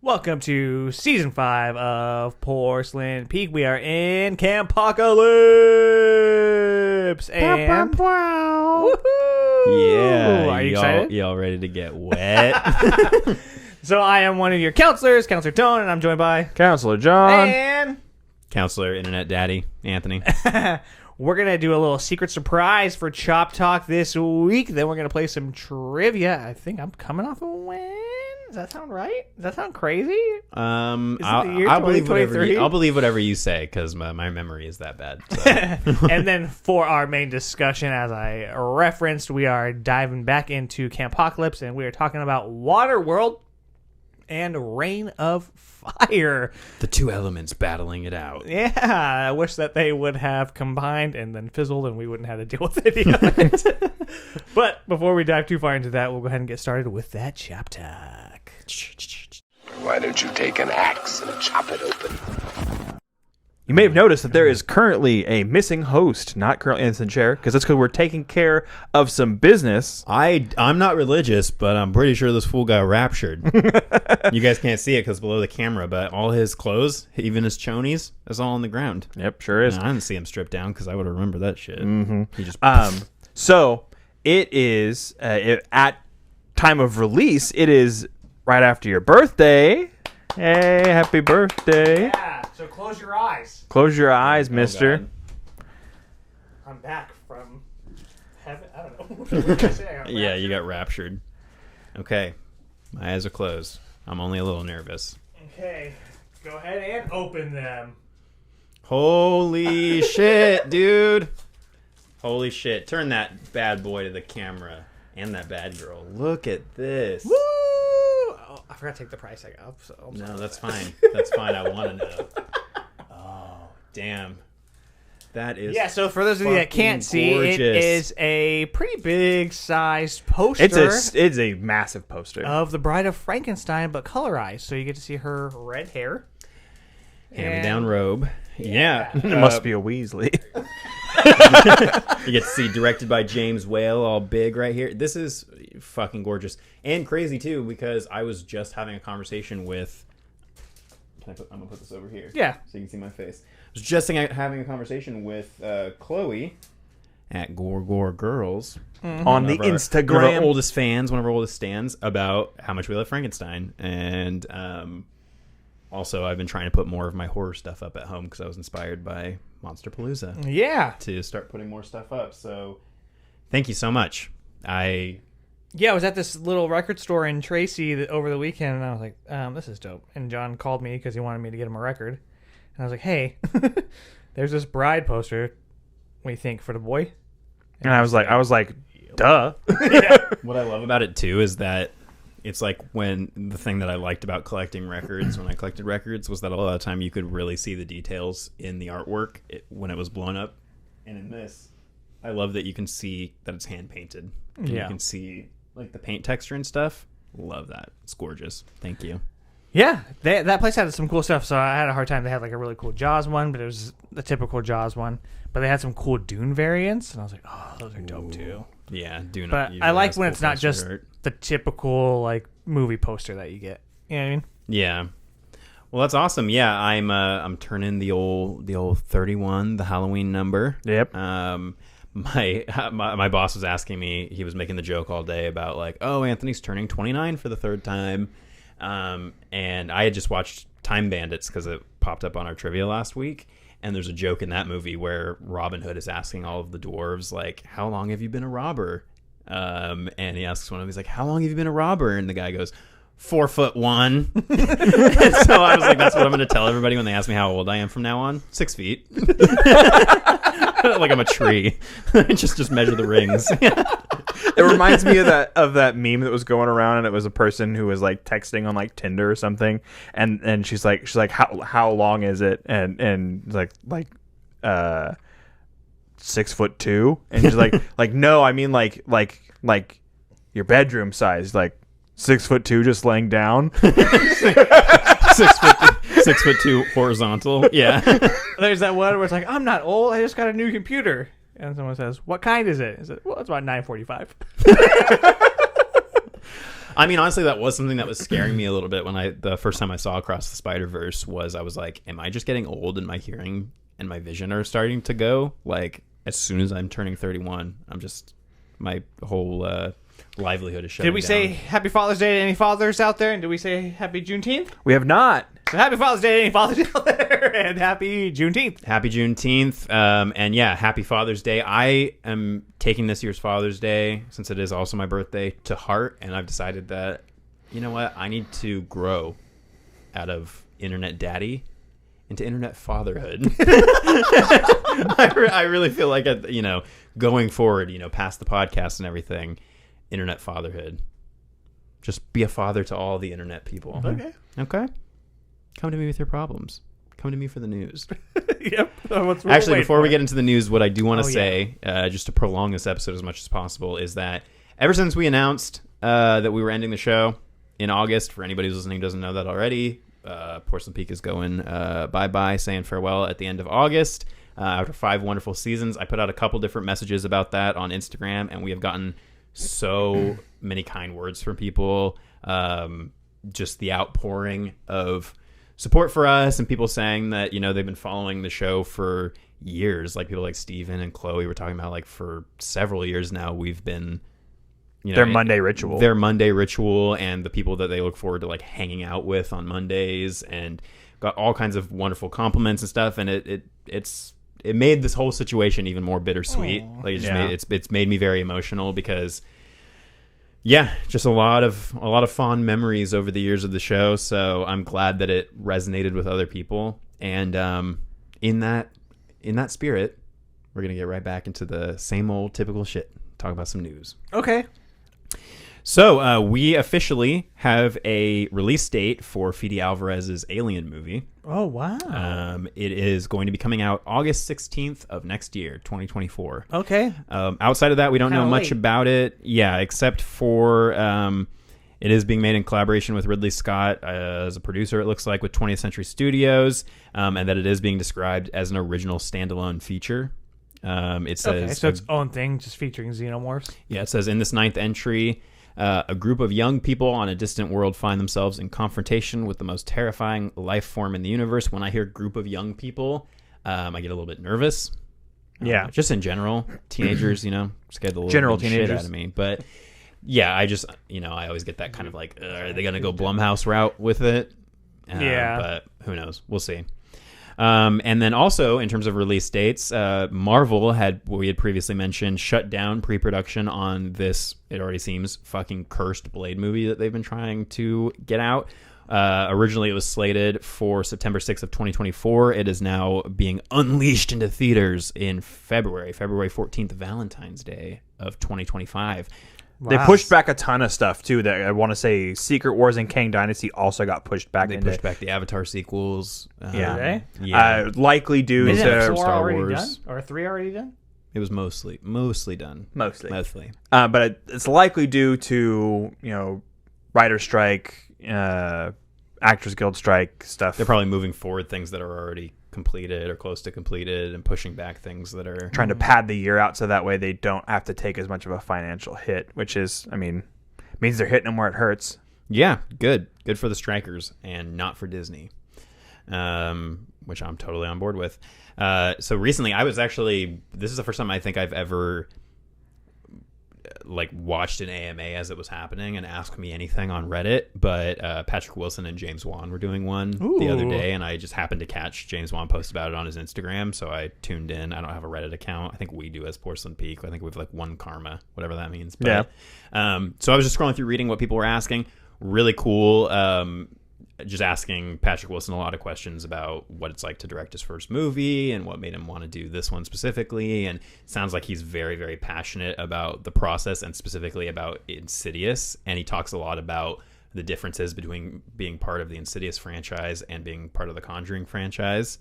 Welcome to Season 5 of Porcelain Peak. We are in CAMPOCALYPSE. And... Woohoo! Yeah. Are you excited? Y'all ready to get wet? So I am one of your counselors, Counselor Tone, and I'm joined by... Counselor John. And... Counselor Internet Daddy, Anthony. We're going to do a little secret surprise for Chop Talk this week. Then we're going to play some trivia. I think I'm coming off a win. Does that sound right? Does that sound crazy? I'll believe whatever you say because my memory is that bad. So. And then for our main discussion, as I referenced, we are diving back into CAMPOCALYPSE, and we are talking about Waterworld and Reign of Fire. The two elements battling it out. Yeah, I wish that they would have combined and then fizzled and we wouldn't have to deal with any of it. But before we dive too far into that, we'll go ahead and get started with that Chop Talk. Why don't you take an axe and chop it open? You may have noticed that there is currently a missing host, not currently in the chair, because that's because we're taking care of some business. I'm not religious, but I'm pretty sure this fool got raptured. You guys can't see it because below the camera, but all his clothes, even his chonies, is all on the ground. Yep, sure is. And I didn't see him stripped down because I would remember that shit. Mm-hmm. He just So it is at time of release. It is right after your birthday. Hey, happy birthday! Yeah, so close your eyes. Close your eyes, mister. God. I'm back from heaven. I don't know. What did I say? I got Yeah, you raptured. got raptured. Okay, my eyes are closed. I'm only a little nervous. Okay, go ahead and open them. Holy shit, dude. Holy shit. Turn that bad boy to the camera. And that bad girl. Look at this. Woo! Oh, I forgot to take the price tag up. So I'm sorry No, about that's that. fine. That's fine. I want to know. Oh, damn. That is Yeah, so for those of you that can't see, it gorgeous. is a pretty big sized poster It's a massive poster. of the Bride of Frankenstein, but colorized. So you get to see her red hair. hand-me-down robe. Yeah. It must be a Weasley. You get to see directed by James Whale, all big right here. This is fucking gorgeous and crazy too, because I was just having a conversation with. I'm gonna put this over here. Yeah. so you can see my face. I was just having a conversation with Chloe at Gore Girls On the one of our Instagram. oldest fans, one of our oldest stands, about how much we love Frankenstein, and also I've been trying to put more of my horror stuff up at home because I was inspired by Monsterpalooza Yeah. to start putting more stuff up. So thank you so much. Yeah, I was at this little record store in Tracy over the weekend, and I was like, this is dope. And John called me because he wanted me to get him a record. And I was like, hey, there's this Bride poster. What do you think for the boy? And I was like, duh. What I love about it too is that it's like when the thing that I liked about collecting records when I collected records was that a lot of the time you could really see the details in the artwork when it was blown up. And in this, I love that you can see that it's hand painted. And Yeah. You can see like the paint texture and stuff. Love that. It's gorgeous. Thank you. Yeah, that place had some cool stuff. So I had a hard time. They had like a really cool Jaws one, but it was the typical Jaws one. But they had some cool Dune variants, and I was like, oh, those are dope too. Yeah, do But not. I like when it's not just the typical like movie poster that you get. You know what I mean? Yeah. Well, that's awesome. Yeah, I'm turning the old 31, the Halloween number. Yep. My boss was asking me. He was making the joke all day about like, oh, Anthony's turning 29 for the third time, and I had just watched Time Bandits because it popped up on our trivia last week. And there's a joke in that movie where Robin Hood is asking all of the dwarves, like, how long have you been a robber? And he asks one of them, he's like, how long have you been a robber? And the guy goes, 4'1". And so I was like, that's what I'm going to tell everybody when they ask me how old I am from now on. 6 feet. Like I'm a tree. just measure the rings. It reminds me of that meme that was going around, and it was a person who was like texting on like Tinder or something, and she's like how long is it? And like 6'2", and she's like no, I mean like your bedroom size, like 6'2", just laying down. 6'2" horizontal. Yeah. There's that one where it's like, I'm not old. I just got a new computer. And someone says, what kind is it? Is it? Well, it's about 945. I mean, honestly, that was something that was scaring me a little bit when the first time I saw Across the Spider-Verse I was like, am I just getting old and my hearing and my vision are starting to go? Like, as soon as I'm turning 31, my whole livelihood is shutting Did we down. say Happy Father's Day to any fathers out there? And did we say Happy Juneteenth? We have not. So Happy Father's Day to any fathers out there, and Happy Juneteenth. Happy Juneteenth. And yeah, Happy Father's Day. I am taking this year's Father's Day, since it is also my birthday, to heart. And I've decided that, you know what? I need to grow out of internet daddy into internet fatherhood. I really feel like, going forward, past the podcast and everything, internet fatherhood. Just be a father to all the internet people. Okay. Come to me with your problems. Come to me for the news. Yep. Actually, before we get into the news, what I do want to say, just to prolong this episode as much as possible, is that ever since we announced that we were ending the show in August, for anybody who's listening who doesn't know that already, Porcelain Peak is going bye-bye, saying farewell at the end of August. After 5 wonderful seasons, I put out a couple different messages about that on Instagram, and we have gotten so many kind words from people. Just the outpouring of support for us, and people saying that they've been following the show for years. Like people like Steven and Chloe were talking about, like, for several years now we've been their Monday ritual. Their Monday ritual, and the people that they look forward to, like, hanging out with on Mondays, and got all kinds of wonderful compliments and stuff. And it made this whole situation even more bittersweet. Aww. Like it's made me very emotional because just a lot of fond memories over the years of the show. So I'm glad that it resonated with other people. And in that spirit, we're gonna get right back into the same old typical shit. Talk about some news. Okay. So we officially have a release date for Fede Alvarez's Alien movie. Oh, wow. It is going to be coming out August 16th of next year, 2024. Okay. Outside of that, we don't know much about it. Yeah, except for it is being made in collaboration with Ridley Scott as a producer, it looks like, with 20th Century Studios, and that it is being described as an original standalone feature. It says so its own thing, just featuring xenomorphs. Yeah, it says in this 9th entry, a group of young people on a distant world find themselves in confrontation with the most terrifying life form in the universe. When I hear group of young people, I get a little bit nervous. Yeah. Just in general. Teenagers, scared the general shit teenagers out of me. But yeah, I just, I always get that kind of like, are they going to go Blumhouse route with it? But who knows? We'll see. And then also, in terms of release dates, Marvel had, what we had previously mentioned, shut down pre-production on this, it already seems, fucking cursed Blade movie that they've been trying to get out. Originally, it was slated for September 6th of 2024. It is now being unleashed into theaters in February 14th, Valentine's Day of 2025. Wow. They pushed back a ton of stuff too. That I want to say, Secret Wars and Kang Dynasty also got pushed back. They pushed back the Avatar sequels. Likely due to Star Wars. Or 3 already done? It was mostly done. Mostly. But it's likely due to writer strike, Actors Guild strike stuff. They're probably moving forward things that are already completed or close to completed, and pushing back things that are trying to pad the year out so that way they don't have to take as much of a financial hit, which is, means they're hitting them where it hurts. Yeah, good for the strikers and not for Disney, which I'm totally on board with. So recently, this is the first time I think I've ever watched an AMA as it was happening and asked me anything on Reddit, but Patrick Wilson and James Wan were doing one the other day, and I just happened to catch James Wan post about it on his Instagram, so I tuned in. I don't have a Reddit account. I think we do as Porcelain Peak. I think we have one karma, whatever that means. But, so I was just scrolling through reading what people were asking. Really cool. Just asking Patrick Wilson a lot of questions about what it's like to direct his first movie and what made him want to do this one specifically. And it sounds like he's very, very passionate about the process and specifically about Insidious. And he talks a lot about the differences between being part of the Insidious franchise and being part of the Conjuring franchise.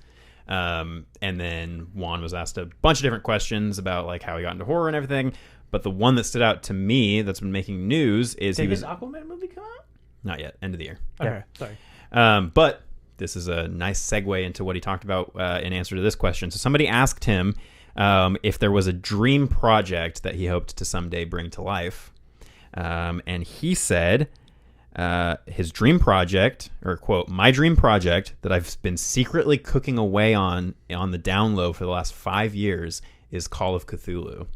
And then Juan was asked a bunch of different questions about how he got into horror and everything. But the one that stood out to me that's been making news is Did his Aquaman movie come out? Not yet. End of the year. Okay, sorry. But this is a nice segue into what he talked about in answer to this question. So somebody asked him if there was a dream project that he hoped to someday bring to life. And he said his dream project, or quote, my dream project that I've been secretly cooking away on the down low for the last 5 years is Call of Cthulhu.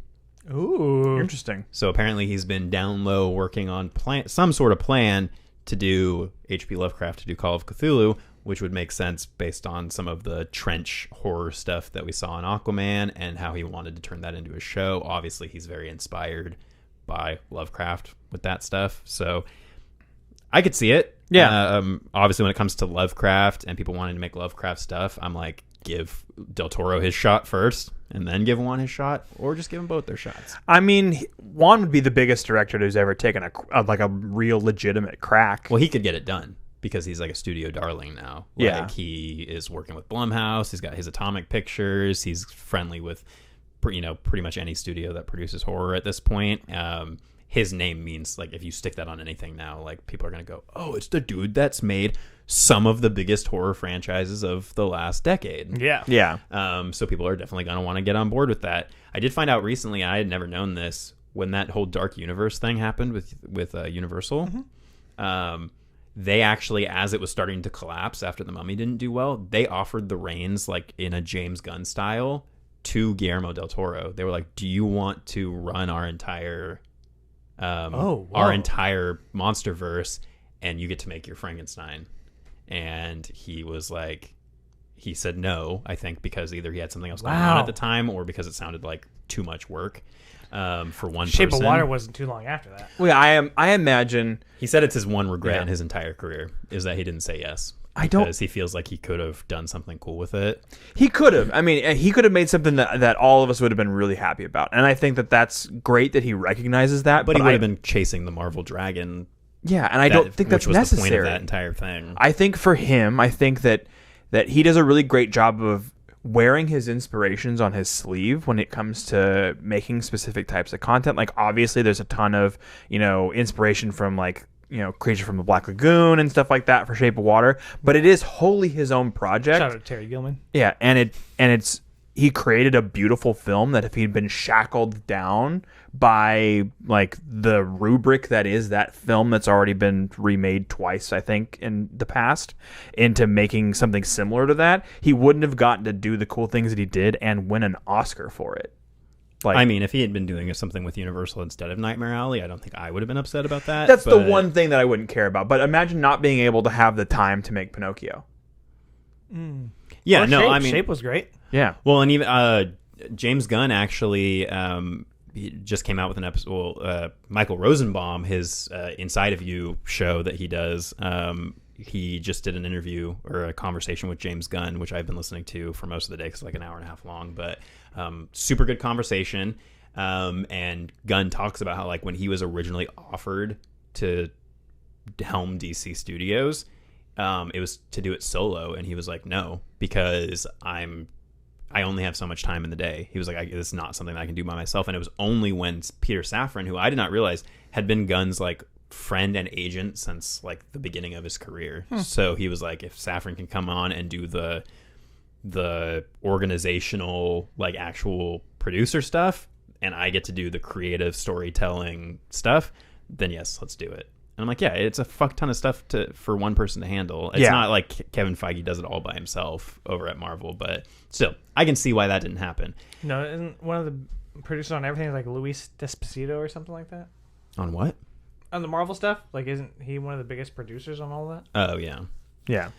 Ooh. Interesting. So apparently he's been down low working on some sort of plan to do H.P. Lovecraft, to do Call of Cthulhu, which would make sense based on some of the trench horror stuff that we saw in Aquaman and how he wanted to turn that into a show. Obviously, he's very inspired by Lovecraft with that stuff. So I could see it. Yeah. Obviously, when it comes to Lovecraft and people wanting to make Lovecraft stuff, I'm like, give Del Toro his shot first and then give Juan his shot, or just give them both their shots. I mean, Juan would be the biggest director who's ever taken a real legitimate crack. Well, he could get it done because he's like a studio darling now. Like, Yeah. he is working with Blumhouse. He's got his Atomic Pictures. He's friendly with, pretty much any studio that produces horror at this point. His name means, like, if you stick that on anything now, like, people are going to go, oh, it's the dude that's made some of the biggest horror franchises of the last decade. Yeah. Yeah. So people are definitely going to want to get on board with that. I did find out recently, I had never known this, when that whole Dark Universe thing happened with Universal. They actually, as it was starting to collapse after The Mummy didn't do well, they offered the reins, like in a James Gunn style, to Guillermo del Toro. They were like, do you want to run our entire our entire MonsterVerse, and you get to make your Frankenstein? And he was like, he said no, I think because either he had something else going on at the time, or because it sounded like too much work for one Shape person. of Water wasn't too long after that. Well, I imagine He said it's his one regret in his entire career is that he didn't say yes. Because he feels like he could have done something cool with it. he could have. I mean, he could have made something that all of us would have been really happy about. And I think that's great that he recognizes that. But he would have been chasing the Marvel Dragon. Yeah, and I don't think that's which was necessary. the point of that entire thing. I think for him, I think that he does a really great job of wearing his inspirations on his sleeve when it comes to making specific types of content. Like, obviously, there's a ton of, inspiration from, like, Creature from the Black Lagoon and stuff like that for Shape of Water, but it is wholly his own project. Shout out to Terry Gilman. Yeah, and it's he created a beautiful film that if he'd been shackled down by, like, the rubric that is that film that's already been remade twice, I think, in the past, into making something similar to that, he wouldn't have gotten to do the cool things that he did and win an Oscar for it. Like, I mean, if he had been doing something with Universal instead of Nightmare Alley, I don't think I would have been upset about that. That's the one thing that I wouldn't care about. But imagine not being able to have the time to make Pinocchio. Yeah, Or no, Shape. I mean, Shape was great. Yeah. well, and even James Gunn actually he just came out with an episode. Well, Michael Rosenbaum, his Inside of You show that he does. He just did an interview or a conversation with James Gunn, which I've been listening to for most of the day because it's like an hour and a half long, but super good conversation. And Gunn talks about how, like, when he was originally offered to helm DC Studios, it was to do it solo, and he was like, no, because I only have so much time in the day. He was like, it's not something that I can do by myself. And it was only when Peter Safran, who I did not realize had been Gunn's, like, friend and agent since, like, the beginning of his career. So he was like, if Safran can come on and do the organizational, like, actual producer stuff, and I get to do the creative storytelling stuff, then yes, let's do it. And I'm like, yeah, it's a fuck ton of stuff for one person to handle. It's not like Kevin Feige does it all by himself over at Marvel, but still, I can see why that didn't happen. No, isn't one of the producers on everything like Luis Despacito or something like that? On what? On the Marvel stuff? Like, isn't he one of the biggest producers on all that? Oh, yeah. Yeah.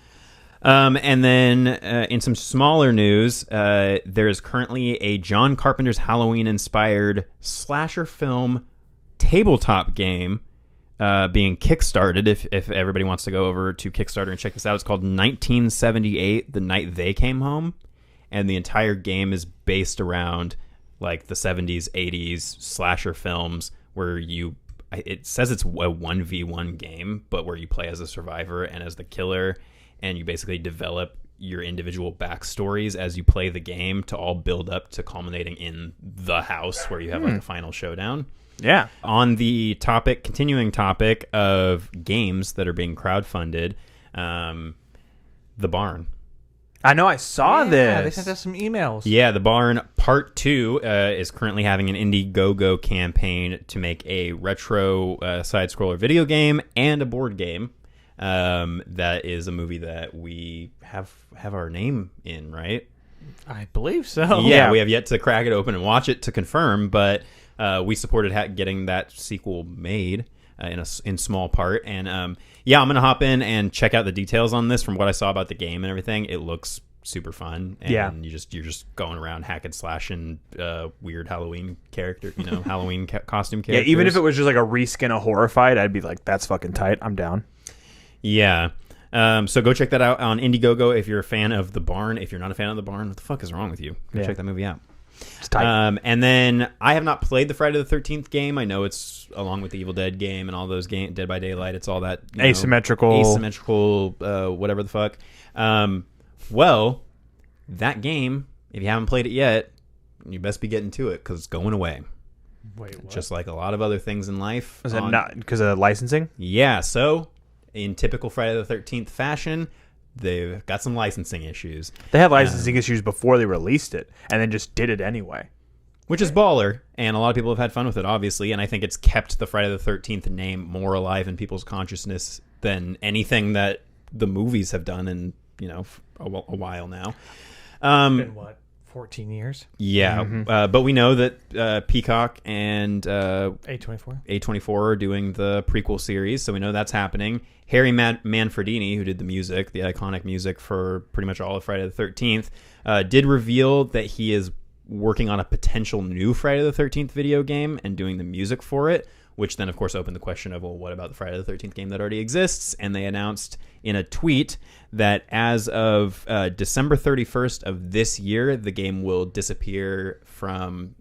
And then in some smaller news, there is currently a John Carpenter's Halloween-inspired slasher film tabletop game being kickstarted. If everybody wants to go over to Kickstarter and check this out, it's called 1978, The Night They Came Home. And the entire game is based around, like, the 70s, 80s slasher films where it says it's a 1v1 game, but where you play as a survivor and as the killer, and you basically develop your individual backstories as you play the game to all build up to culminating in the house where you have like a final showdown. Yeah. On the continuing topic of games that are being crowdfunded, The Barn. I know. I saw Yeah, this. they sent us some emails. Yeah, The Barn Part 2 is currently having an Indiegogo campaign to make a retro side-scroller video game and a board game. That is a movie that we have our name in, right? I believe so. Yeah, we have yet to crack it open and watch it to confirm, but we supported getting that sequel made in small part. And I'm gonna hop in and check out the details on this. From what I saw about the game and everything, it looks super fun. And you're just going around hack and slashing weird Halloween character, Halloween costume characters. Yeah, even if it was just like a reskin of Horrified, I'd be like, that's fucking tight. I'm down. Yeah. So go check that out on Indiegogo if you're a fan of The Barn. If you're not a fan of The Barn, what the fuck is wrong with you? Go check that movie out. It's tight. And then I have not played the Friday the 13th game. I know it's along with the Evil Dead game and all those games, Dead by Daylight. It's all that asymmetrical, whatever the fuck. Well, that game, if you haven't played it yet, you best be getting to it because it's going away. Wait, what? Just like a lot of other things in life. Is it not because of licensing? Yeah, so in typical Friday the 13th fashion, they've got some licensing issues. They had licensing issues before they released it, and then just did it anyway. Which is baller, and a lot of people have had fun with it, obviously, and I think it's kept the Friday the 13th name more alive in people's consciousness than anything that the movies have done in, a while now. It's been, 14 years? Yeah, but we know that Peacock and A24 are doing the prequel series, so we know that's happening. Harry Manfredini, who did the music, the iconic music for pretty much all of Friday the 13th, did reveal that he is working on a potential new Friday the 13th video game and doing the music for it, which then, of course, opened the question of, well, what about the Friday the 13th game that already exists? And they announced in a tweet that as of December 31st of this year, the game will disappear from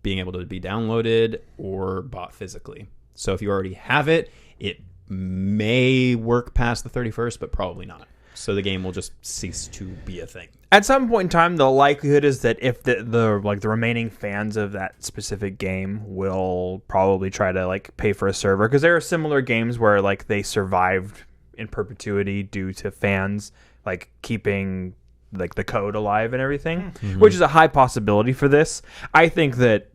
being able to be downloaded or bought physically. So if you already have it, it may work past the 31st, but probably not. So the game will just cease to be a thing. At some point in time, the likelihood is that if the remaining fans of that specific game will probably try to pay for a server, because there are similar games where they survived in perpetuity due to fans keeping the code alive and everything, which is a high possibility for this. I think that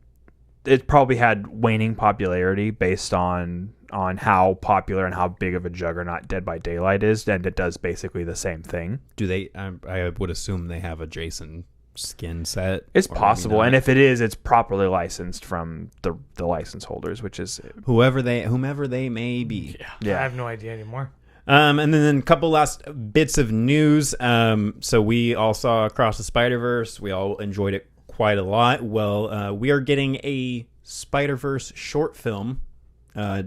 it probably had waning popularity based on how popular and how big of a juggernaut Dead by Daylight is, and it does basically the same thing. Do they? I would assume they have a Jason skin set. It's possible, and if it is, it's properly licensed from the license holders, which is whomever they may be. Yeah, I have no idea anymore. And then a couple last bits of news. So we all saw Across the Spider-Verse. We all enjoyed it quite a lot. Well, we are getting a Spider-Verse short film.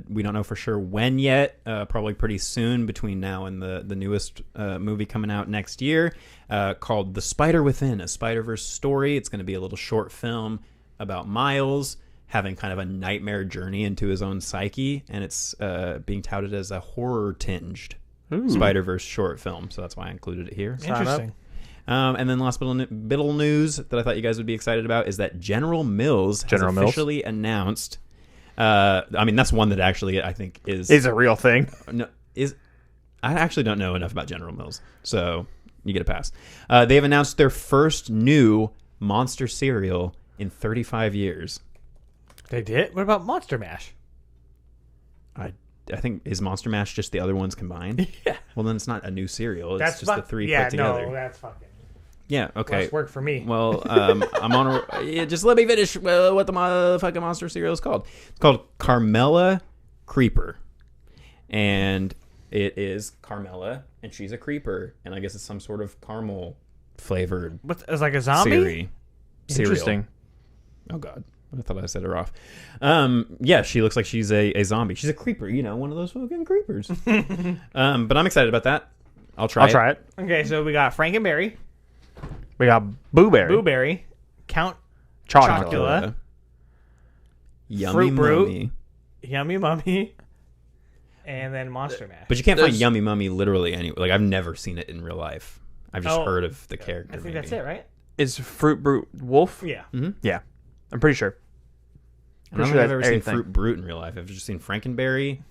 We don't know for sure when yet. Probably pretty soon, between now and the newest movie coming out next year, called The Spider Within, a Spider-Verse story. It's going to be a little short film about Miles having kind of a nightmare journey into his own psyche, and it's being touted as a horror-tinged Spider-Verse short film, so that's why I included it here. Interesting. And then last bit of news that I thought you guys would be excited about is that General Mills has officially announced... that's one that actually I think is a real thing. No, I actually don't know enough about General Mills, so you get a pass. They have announced their first new monster cereal in 35 years. They did? What about Monster Mash? I think is Monster Mash just the other ones combined? Yeah. well, then it's not a new cereal. It's just the three put together. Yeah, no, that's fucking... Yeah, okay. Less work for me. Well, I'm on just let me finish what the motherfucking monster cereal is called. It's called Carmella Creeper. And it is Carmella, and she's a creeper. And I guess it's some sort of caramel flavored It's like a zombie? Cereal. Interesting. Oh, God. I thought I set her off. Yeah, she looks like she's a zombie. She's a creeper, one of those fucking creepers. But I'm excited about that. I'll try it. Okay, so we got Frankenberry. We got Booberry. Count Chocula. Yummy Fruit Brute. Mummy. Yummy Mummy. And then Monster Mash. But you can't find Yummy Mummy literally anywhere. I've never seen it in real life. I've just heard of the character. I think that's it, right? Is Fruit Brute Wolf? Yeah. Mm-hmm. Yeah. I'm pretty sure. I don't think I've ever seen Fruit Brute in real life. I've just seen Frankenberry,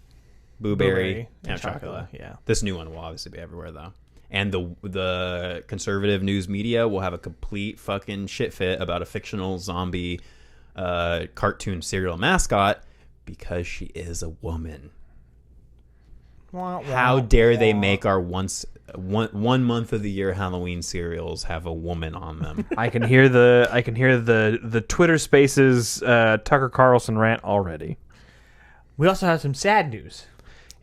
Booberry, Count Chocula. Yeah. This new one will obviously be everywhere, though. and the conservative news media will have a complete fucking shit fit about a fictional zombie cartoon serial mascot because she is a woman. How dare they make our one month of the year Halloween cereals have a woman on them? I can hear the Twitter Spaces Tucker Carlson rant already. We also have some sad news.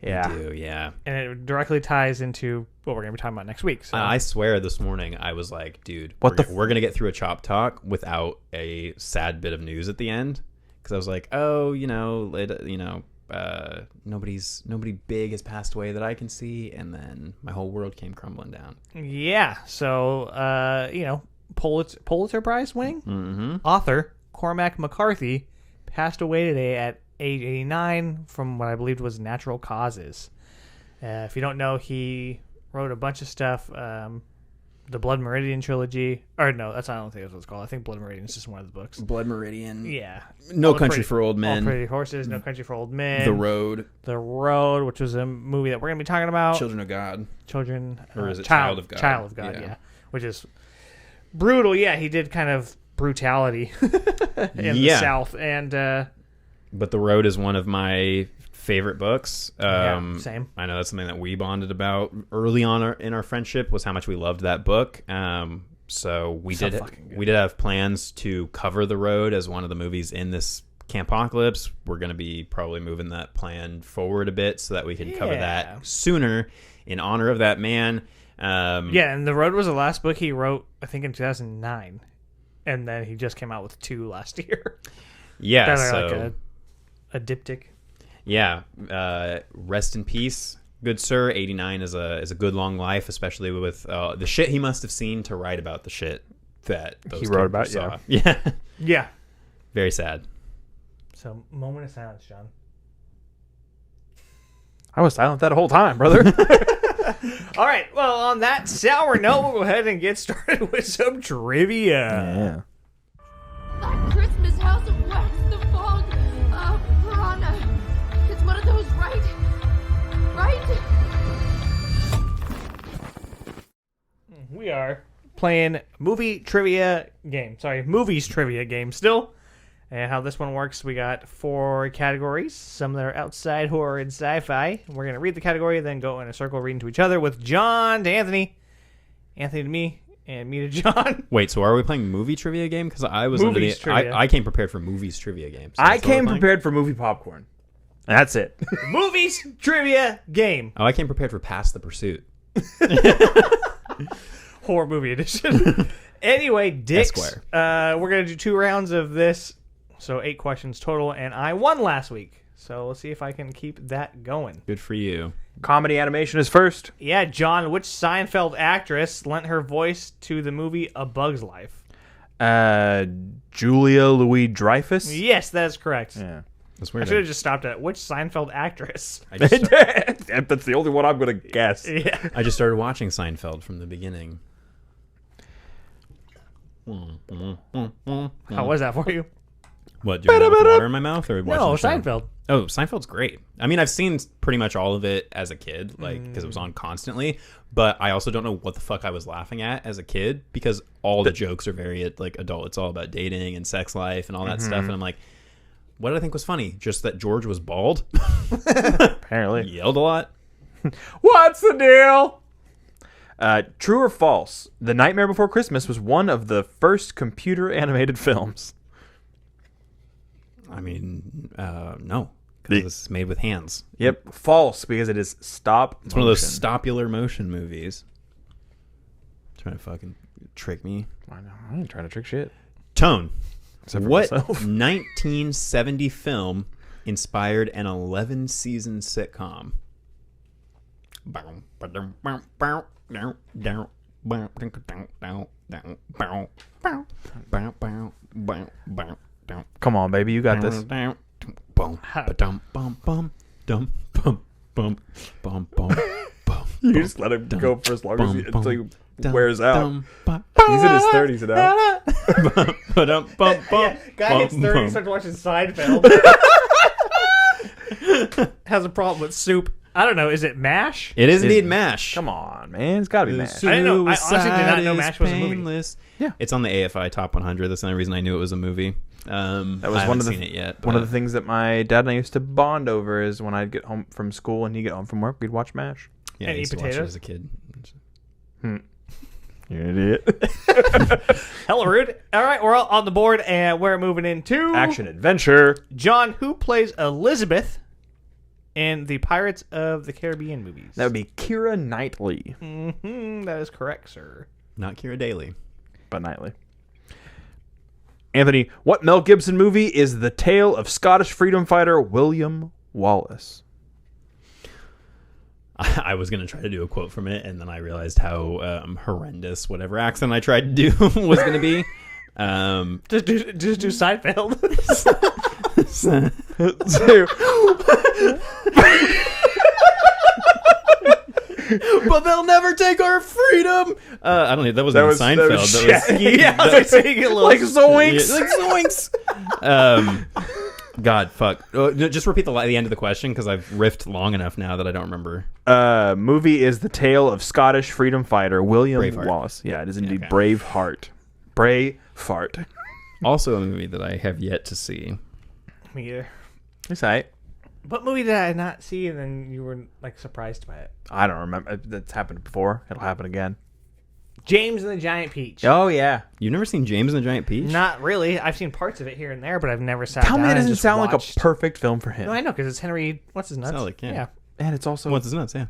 Yeah. We do, yeah. And it directly ties into what we're going to be talking about next week. So. I swear this morning I was like, dude, What we're going to get through a Chop Talk without a sad bit of news at the end. Because I was like, oh, nobody big has passed away that I can see. And then my whole world came crumbling down. Yeah. So, Pulitzer Prize winning author Cormac McCarthy passed away today at age 89 from what I believed was natural causes. If you don't know, he wrote a bunch of stuff. The Blood Meridian trilogy. Or no, I don't think that's what it's called. I think Blood Meridian is just one of the books. Blood Meridian. Yeah. No Country for Old Men. All Pretty Horses, No Country for Old Men. The Road. The Road, which was a movie that we're going to be talking about. Children of God. Or is it Child of God? Child of God, yeah. Which is brutal. Yeah, he did kind of brutality in the South. And but The Road is one of my favorite books. Same. I know that's something that we bonded about early on in our friendship, was how much we loved that book. So we did have plans to cover The Road as one of the movies in this Campocalypse. We're going to be probably moving that plan forward a bit so that we can cover that sooner in honor of that man. And The Road was the last book he wrote, I think, in 2009. And then he just came out with 2 last year. Yeah. That are like a diptych. Yeah. Rest in peace, good sir. 89 is a good long life, especially with the shit he must have seen to write about the shit that he wrote about. Saw. Yeah. Yeah. Very sad. So, moment of silence, John. I was silent that whole time, brother. All right. Well, on that sour note, we'll go ahead and get started with some trivia. Yeah. That Christmas house of wax, the fog, piranha. It's one of those, right? Right? We are playing movies trivia game still. And how this one works, we got 4 categories. Some that are outside horror and sci-fi. We're going to read the category, then go in a circle reading to each other with John to Anthony, Anthony to me, and me to John. Wait, so are we playing movie trivia game? Because I was I came prepared for movies trivia games. So I came prepared for movie popcorn. That's it. Movies trivia game. Oh, I came prepared for Pass the Pursuit. Horror movie edition. Anyway, Dicks. Esquire. We're going to do 2 rounds of this. So 8 questions total, and I won last week. So let's see if I can keep that going. Good for you. Comedy animation is first. Yeah, John, which Seinfeld actress lent her voice to the movie A Bug's Life? Julia Louis-Dreyfus? Yes, that is correct. Yeah. That's I weird. should have just stopped at which Seinfeld actress? That's the only one I'm going to guess. Yeah. I just started watching Seinfeld from the beginning. How was that for you? What, do you want water in my mouth? Or No, watching the show? Seinfeld. Oh, Seinfeld's great. I mean, I've seen pretty much all of it as a kid, because it was on constantly. But I also don't know what the fuck I was laughing at as a kid, because all the jokes are very adult. It's all about dating and sex life and all that stuff. And I'm like, what did I think was funny? Just that George was bald. Apparently. He yelled a lot. What's the deal? True or false? The Nightmare Before Christmas was one of the first computer animated films. I mean, no, because it's made with hands. Yep, false, because it is stop It's one of those stopular motion movies. Trying to fucking trick me. I know. I ain't trying to trick shit. Tone. Except for What myself. 1970 film inspired an 11-season sitcom? Come on, baby, you got this. You just let him go for as long as until he wears out. He's in his 30s now. Guy hits 30 starts watching Seinfeld. Has a problem with soup. I don't know. Is it MASH? It is indeed MASH. Come on, man. It's got to be MASH. I didn't know. I honestly did not know Suicide MASH is was a movie. painless. Yeah. It's on the AFI Top 100. That's the only reason I knew it was a movie. That was I one haven't of the seen it yet. one of but- the things that my dad and I used to bond over is when I'd get home from school and he'd get home from work, we'd watch MASH. Yeah, And I used eat to watch it potatoes? as a kid. You're an idiot. Hella rude. All right, we're all on the board, and we're moving into Action adventure. John, who plays Elizabeth in the Pirates of the Caribbean movies? That would be Keira Knightley, That is correct, sir. Not Keira Daly. but Knightley. Anthony, what Mel Gibson movie is the tale of Scottish freedom fighter William Wallace? I was going to try to do a quote from it, and then I realized how horrendous whatever accent I tried to do was going to be. Just do Seinfeld. But they'll never take our freedom. I don't know. That wasn't Seinfeld. That was That was yeah, I was saying it a little like Zoinks. Yeah, like zoinks. God, fuck. Just repeat the end of the question because I've riffed long enough now that I don't remember. Movie is the tale of Scottish freedom fighter William Braveheart. Wallace. Yeah, it is indeed Okay. Braveheart. Braveheart. Also, a movie that I have yet to see. Me either. It's right. What movie did I not see, and then you were like surprised by it? I don't remember. That's happened before. It'll happen again. James and the Giant Peach. Oh yeah. You've never seen James and the Giant Peach? Not really. I've seen parts of it here and there, but I've never sat Tell down me that and doesn't just sound like watched. a perfect film for him. No, I know, because it's Henry. What's his nuts? Selick, yeah. And it's also What's his nuts? Yeah.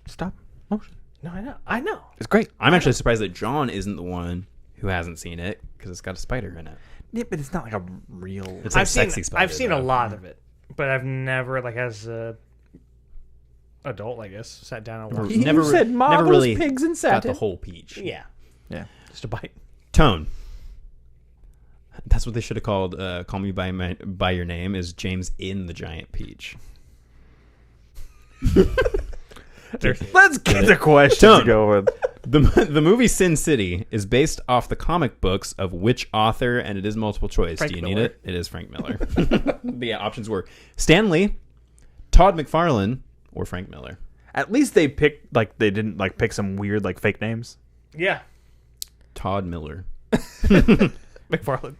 stop motion. No, I know. It's great. I'm actually surprised that John isn't the one who hasn't seen it because it's got a spider in it. Yeah, but it's not like a real. It's like I've sexy seen. spider. I've seen though. a lot of it, but I've never, like, as a adult, I guess, sat down and watched. You Never, said never marvelous really pigs and got satin. the whole peach. Yeah, Yeah. just a bite. Tone. That's what they should have called. Call Me by Your Name is James in the Giant Peach. Let's get the questions Tone. going. The movie Sin City is based off the comic books of which author, and it is multiple choice. Frank Do you need Miller. it? It is Frank Miller. The options were Stan Lee, Todd McFarlane, or Frank Miller. At least they picked they didn't pick some weird fake names. Yeah, Todd Miller. McFarland.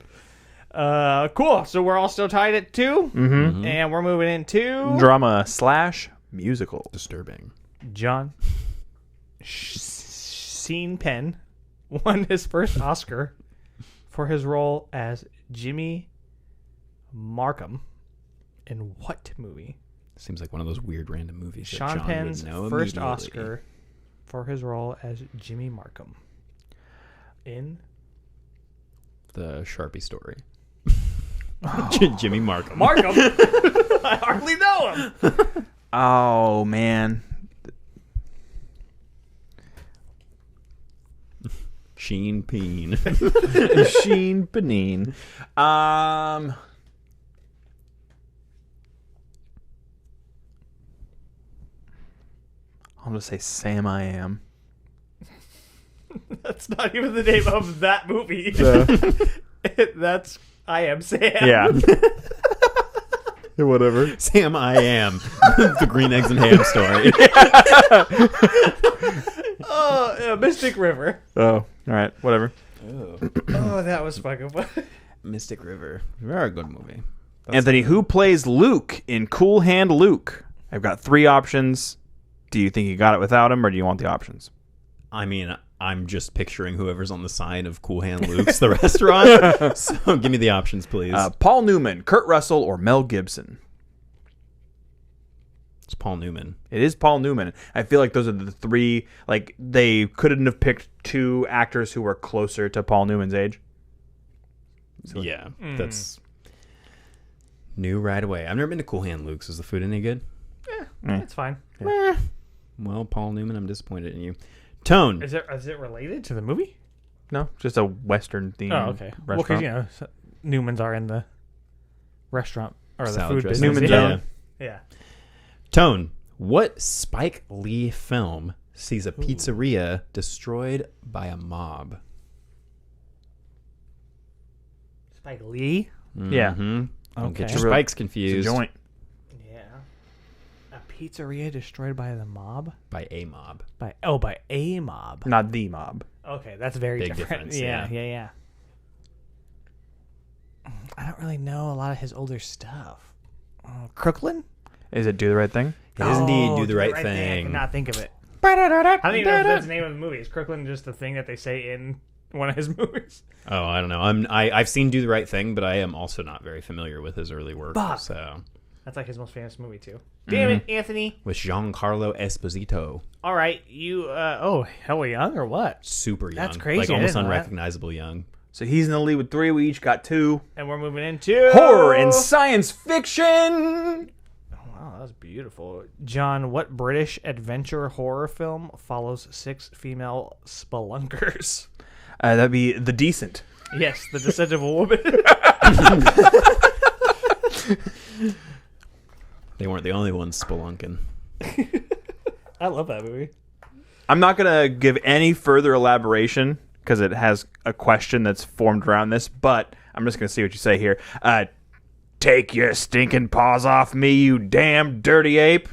Cool. So we're all still tied at 2, and we're moving into Drama / musical. Disturbing. John. Sean Penn won his first Oscar for his role as Jimmy Markham in what movie? Seems like one of those weird random movies. that Sean John Penn's would know first immediately. Oscar for his role as Jimmy Markham in The Sharpie Story. Jimmy Markham. Markham. I hardly know him. Oh man. Sheen Peen. Sheen Benin. I'm gonna say Sam I Am. That's not even the name of that movie. That's I Am Sam. Yeah. Whatever. Sam I Am. The Green Eggs and Ham story. Oh, Mystic River. Oh, all right. Whatever. Oh, that was fucking fun. Mystic River. Very good movie. Anthony, who plays Luke in Cool Hand Luke? I've got 3 options. Do you think you got it without him, or do you want the options? I mean, I'm just picturing whoever's on the sign of Cool Hand Luke's, the restaurant. So give me the options, please. Paul Newman, Kurt Russell, or Mel Gibson? It's Paul Newman. It is Paul Newman. I feel like those are the 3. They couldn't have picked 2 actors who were closer to Paul Newman's age. Yeah, that's new right away. I've never been to Cool Hand Luke's. Is the food any good? It's fine. Well, Paul Newman, I'm disappointed in you. Tone. Is it related to the movie? No, just a Western theme. Oh, okay. Well, because Newmans are in the restaurant or the Salad food dressing. business. Newman's yeah. own. Yeah. Tone. What Spike Lee film sees a pizzeria destroyed by a mob? Spike Lee. Yeah. Don't get Okay. your spikes confused. It's a joint. Yeah. A Pizzeria destroyed by the mob? By a mob. By a mob. Not the mob. Okay, that's very Big different. difference, Yeah. I don't really know a lot of his older stuff. Crooklyn? Is it Do the Right Thing? It is indeed Oh, Do the Right I Thing. cannot think of it. I don't even know if that's the name of the movie. Is Crooklyn just the thing that they say in one of his movies? Oh, I don't know. I've seen Do the Right Thing, but I am also not very familiar with his early work. Fuck. So That's like his most famous movie, too. Damn it, Anthony. with Giancarlo Esposito, All right, you, hella young or what? super young, That's crazy. like I almost didn't know that. unrecognizable young. So he's in the lead with 3. We each got 2. And we're moving into... Horror and science fiction. Wow, that was beautiful. John, what British adventure horror film follows 6 female spelunkers? That'd be The Decent. Yes, The Descent of a Woman. They weren't the only ones spelunking. I love that movie. I'm not going to give any further elaboration because it has a question that's formed around this, but I'm just going to see what you say here. Take your stinking paws off me, you damn dirty ape.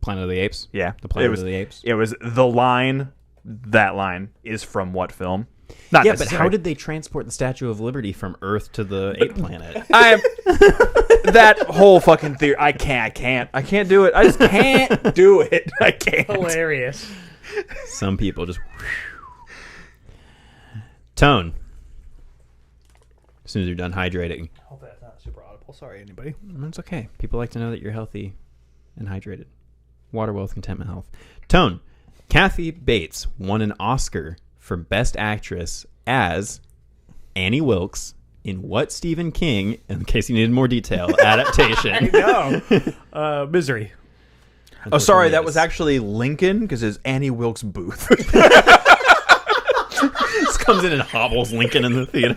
Planet of the Apes? Yeah. The Planet of the Apes? It was the line. That line is from what film? Not Yeah, but necessary. how did they transport the Statue of Liberty from Earth to the ape planet? That whole fucking theory. I can't do it. I just can't do it. I can't. Hilarious. Some people just... Tone. As soon as you're done hydrating. Hope that's not super audible. Sorry, anybody. It's okay. People like to know that you're healthy and hydrated. Waterworld Contentment Health. Tone. Kathy Bates won an Oscar for Best Actress as Annie Wilkes in what Stephen King, in case you needed more detail, adaptation? No. Misery. Oh, sorry. That was actually Lincoln because it's Annie Wilkes Booth. Just comes in and hobbles Lincoln in the theater.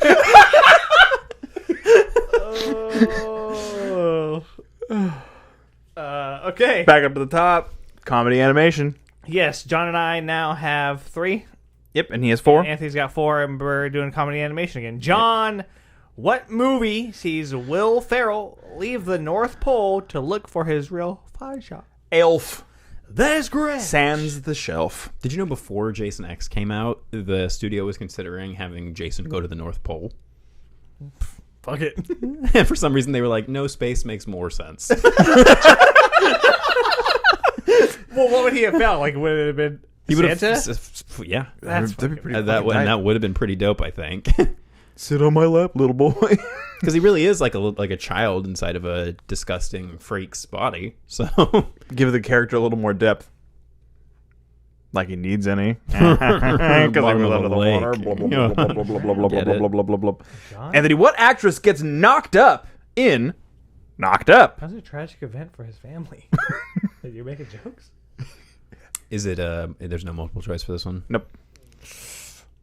Okay. Back up to the top. Comedy animation. Yes, John and I now have 3. Yep, and he has 4. Anthony's got 4, and we're doing comedy animation again. John, what movie sees Will Ferrell leave the North Pole to look for his real fire shot? Elf. That is correct. Sans the shelf. Did you know before Jason X came out, the studio was considering having Jason go to the North Pole? Fuck it. And for some reason, they were like, no, space makes more sense. Well, what would he have felt? Like, would it have been He would Santa? have, yeah. That's That'd be pretty That fucking tight. would have been pretty dope, I think. Sit on my lap, little boy. Because he really is like a child inside of a disgusting freak's body. So Give the character a little more depth. Like he needs any. Because he Bottom was of under the the lake. water. Blah, blah, blah, blah, blah, blah, blah, blah, Get blah, it. blah, blah, blah, blah. John? Anthony, what actress gets knocked up in Knocked Up? That's a tragic event for his family. You're making jokes? is it? There's no multiple choice for this one. Nope.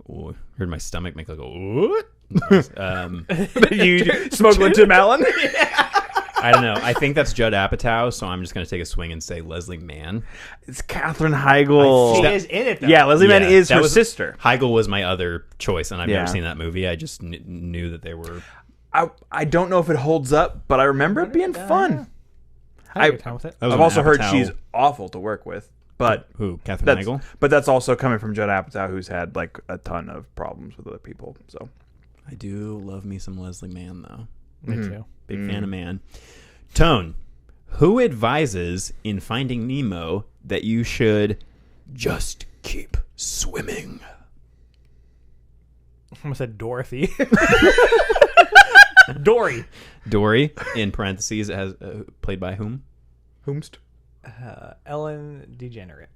Ooh, heard my stomach make like a what? Noise. You smuggling Tim Allen? I don't know. I think that's Judd Apatow, so I'm just gonna take a swing and say Leslie Mann. It's Katherine Heigl. She is in it, though. Yeah, Leslie Mann is that her was- sister. Heigl was my other choice, and I've Yeah. never seen that movie. I just knew that they were. I don't know if it holds up, but I remember it being fun. I had a good time with it. That was I've an also heard Apatow- she's awful to work with, but who Catherine that's Heigl. but that's also coming from Judd Apatow, who's had like a ton of problems with other people. So I do love me some Leslie Mann though. Me too. Big fan of Mann. Tone, who advises in Finding Nemo that you should just keep swimming? I almost said Dorothy. Dory. Dory, in parentheses, has played by whom? whomst? Ellen DeGenerate.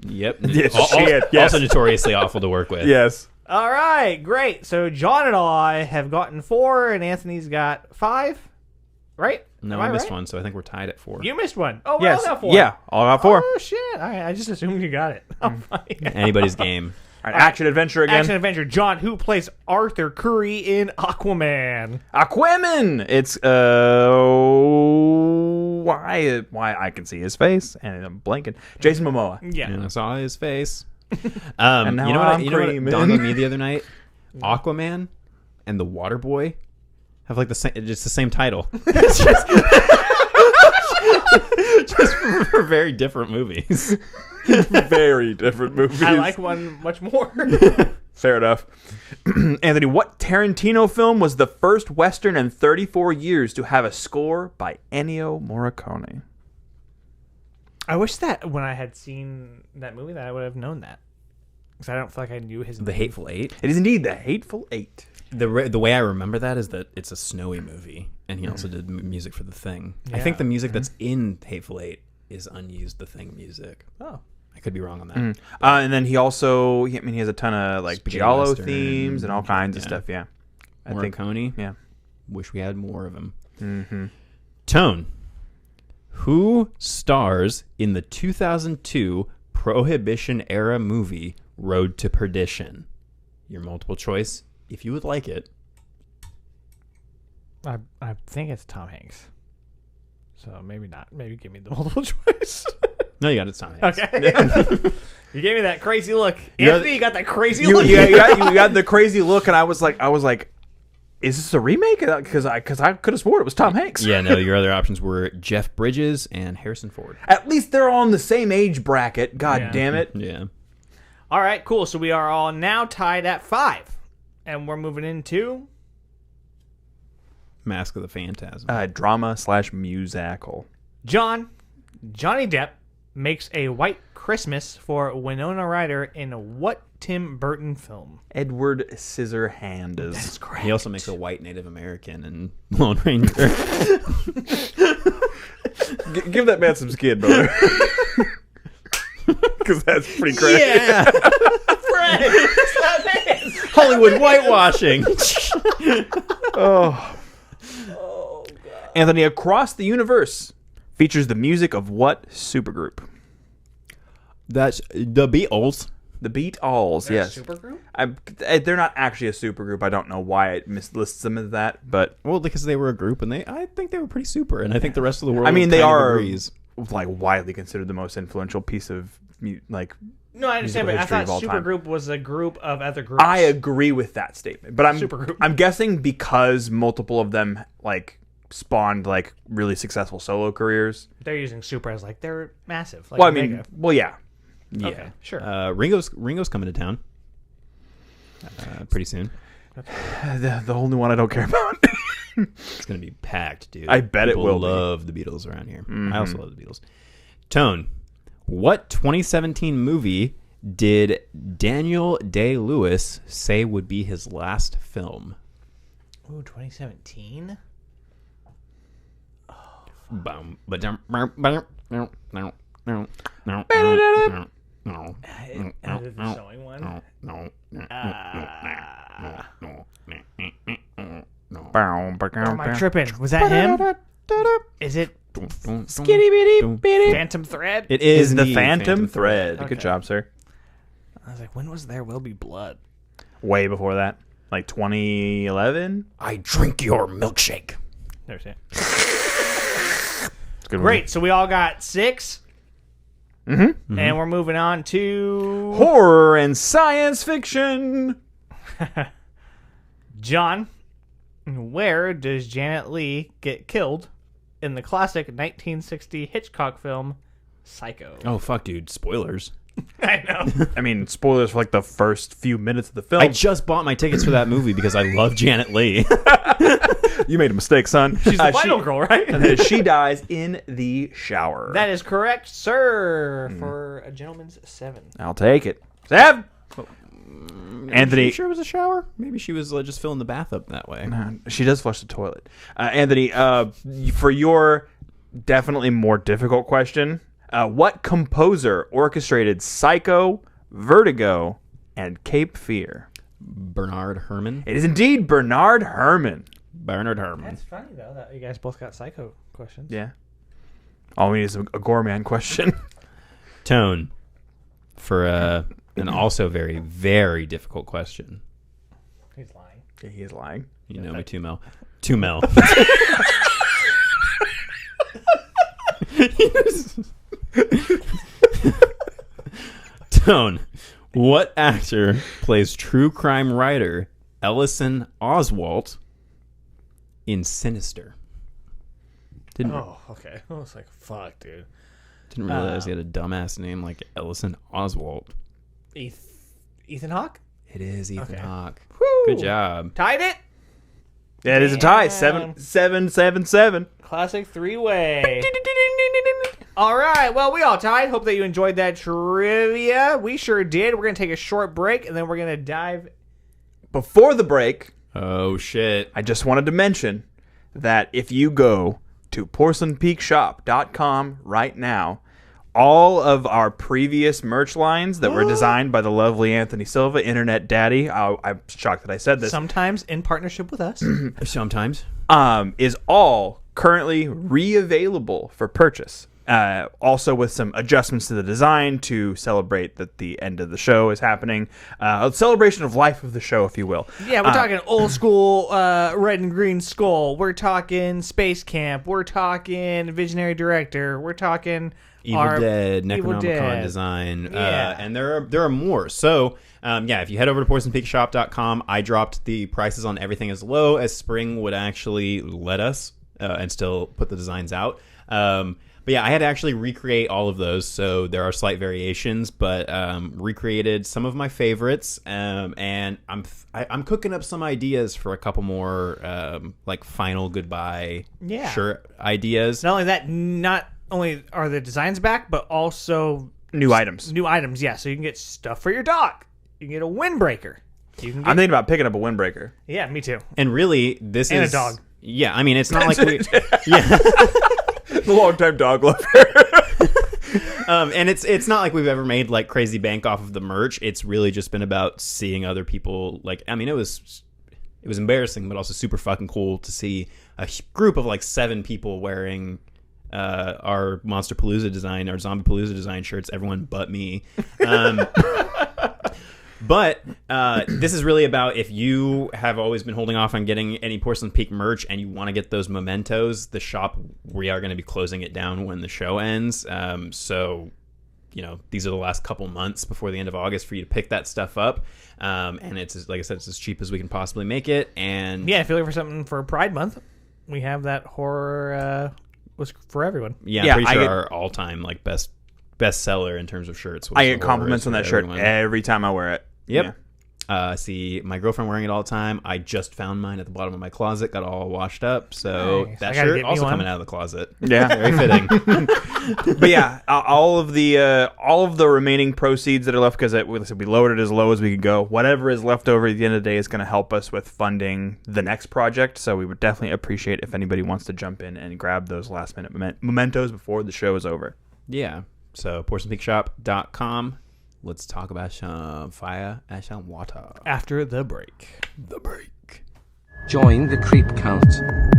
Yep. Yes, she is, yes. Also notoriously awful to work with. Yes. All right, great. So John and I have gotten 4, and Anthony's got 5. Right? No, Am I missed right? one, so I think we're tied at 4. You missed one. Oh, we Yes. all got 4. Yeah. All got 4. Oh shit! All right, I just assumed you got it. Oh, fine. Anybody's game. All right, action adventure again. Action adventure. John, who plays Arthur Curry in Aquaman? Aquaman. It's why I can see his face and I'm blanking. Jason Momoa. Yeah. And I saw his face. And now you know I'm what creaming. dawned on me the other night? Aquaman and the Water Boy have like just the same title. It's just Just for very different movies. Very different movies. I like one much more. Fair enough. Anthony, what Tarantino film was the first Western in 34 years to have a score by Ennio Morricone? I wish that when I had seen that movie that I would have known that. Because I don't feel like I knew his The name. Hateful Eight. It is indeed The Hateful Eight. The way I remember that is that it's a snowy movie, and he also did music for The Thing. I think the music that's in Hateful Eight is unused The Thing music. Oh. I could be wrong on that. And then he also, he has a ton of like Spaghetti Giallo Western, themes and all kinds of stuff. Yeah. I think, Morricone. yeah. Wish we had more of him. Tone. Who stars in the 2002 Prohibition-era movie Road to Perdition? Your multiple choice, if you would like it. I think it's Tom Hanks. So maybe not. Maybe give me the multiple choice. No, you got it. It's Tom Hanks. Okay. You gave me that crazy look. Anthony, you got that crazy You look. got the crazy look, and I was like, is this a remake? Because I could have sworn it was Tom Hanks. Yeah, no, your other options were Jeff Bridges and Harrison Ford. At least they're all in the same age bracket. God damn it. Yeah. All right, cool. So we are all now tied at 5. And we're moving into... Mask of the Phantasm. Drama / musical. Johnny Depp makes a white Christmas for Winona Ryder in what Tim Burton film? Edward Scissorhands. That's correct. He also makes a white Native American in Lone Ranger. Give that man some skin, brother. Because that's pretty crazy. Yeah. Fred! Hollywood whitewashing. Anthony, Across the Universe features the music of what supergroup? That's the Beatles. The Beatles, yes. Supergroup? They're not actually a supergroup. I don't know why it mislists them as that, but Well, because they were a group, and I think they were pretty super, and I think the rest of the world. I mean, they kind of are agrees. like widely considered the most influential piece of No, I understand, but I history thought of all time. Supergroup was a group of other groups. I agree with that statement, but Supergroup. I'm guessing because multiple of them like spawned like really successful solo careers. They're using super as like they're massive. Like Well, I mean, mega. well, yeah. Okay, sure. Ringo's coming to town pretty soon. The only one I don't care about. It's gonna be packed, dude. I bet it People will be. love the Beatles around here. I also love the Beatles. Tone. What 2017 movie did Daniel Day-Lewis say would be his last film? Ooh, 2017? Boom. Is it showing one? Am I tripping? Was that him? Is it Phantom Thread? It Is the indeed Phantom Thread. Okay. Good job, sir. I was like, when was There Will Be Blood? Way before that. Like 2011? I drink your milkshake. There's it. It's a good Great. So we all got 6. Mm-hmm. And we're moving on to Horror and science fiction. John. Where does Janet Leigh get killed in the classic 1960 Hitchcock film Psycho? Oh fuck, dude! Spoilers. I know. I mean, spoilers for like the first few minutes of the film. I just bought my tickets for that movie because I love Janet Leigh. You made a mistake, son. She's the final girl, right? And then she dies in the shower. That is correct, sir. For a gentleman's 7. I'll take it. Sev! Anthony. Are you sure it was a shower? Maybe she was just filling the bath up that way. She does flush the toilet. Anthony, for your definitely more difficult question, what composer orchestrated Psycho, Vertigo, and Cape Fear? Bernard Herrmann. It is indeed Bernard Herrmann. Bernard Herrmann. That's funny, though, that you guys both got Psycho questions. Yeah. All we need is a Gorman question. Tone. For an also very, very difficult question. He's lying. Yeah, he is lying. You know me, 2 Mel. Tone. What actor plays true crime writer Ellison Oswalt in Sinister? Didn't Oh, okay. I was like, fuck, dude. didn't realize he had a dumbass name like Ellison Oswald. Ethan Hawke? It is Ethan Okay. Hawke. Woo! Good job. Tied it. That is a tie. Damn. 7-7-7-7. Classic three-way. All right. Well, we all tied. Hope that you enjoyed that trivia. We sure did. We're going to take a short break, and then we're going to dive. Before the break, Oh shit. I just wanted to mention that if you go to porcelainpeakshop.com right now, all of our previous merch lines that were designed by the lovely Anthony Silva, Internet Daddy, I'm shocked that I said this, Sometimes in partnership with us. Sometimes. is all currently re-available for purchase. Also with some adjustments to the design to celebrate that the end of the show is happening. A celebration of life of the show, if you will. Yeah, we're talking old school red and green skull. We're talking Space Camp. We're talking Visionary Director. We're talking Evil Dead, Evil Necronomicon Dead. design, Yeah. and there are more. So if you head over to porcelainpeakshop.com, I dropped the prices on everything as low as Spring would actually let us, and still put the designs out. But yeah, I had to actually recreate all of those, so there are slight variations, but recreated some of my favorites, and I'm cooking up some ideas for a couple more like final goodbye shirt ideas. Not only that, not only are the designs back, but also New items. New items, yeah. So you can get stuff for your dog. You can get a windbreaker. You can get, I'm thinking about picking up a windbreaker. yeah, me too. And really, this And is a dog. Yeah, I mean, it's not like we. The long-time dog lover. And it's not like we've ever made like crazy bank off of the merch. It's really just been about seeing other people. Like, I mean, it was embarrassing, but also super fucking cool to see a group of like 7 people wearing our Monster Palooza design, our Zombie Palooza design shirts. Everyone but me. But this is really about, if you have always been holding off on getting any Porcelain Peak merch and you want to get those mementos, the shop, we are going to be closing it down when the show ends. So, these are the last couple months before the end of August for you to pick that stuff up. And it's, like I said, it's as cheap as we can possibly make it. And Yeah, if you're looking for something for Pride Month, we have that horror was for everyone. yeah, Yeah, I'm pretty I sure get- our all-time like best seller in terms of shirts was I the get compliments Horrors on that for shirt everyone. every time I wear it. Yep. Yeah. See my girlfriend wearing it all the time. I just found mine at the bottom of my closet, got all washed up. So Nice. I that gotta shirt get me also one. coming out of the closet. Yeah. Very fitting. But yeah, all of the remaining proceeds that are left, because we lowered it as low as we could go. Whatever is left over at the end of the day is going to help us with funding the next project. So we would definitely appreciate if anybody wants to jump in and grab those last minute mementos before the show is over. Yeah. So porcelainpeakshop.com. Let's talk about some fire and some water. After the break. The break. Join the Creep Cult.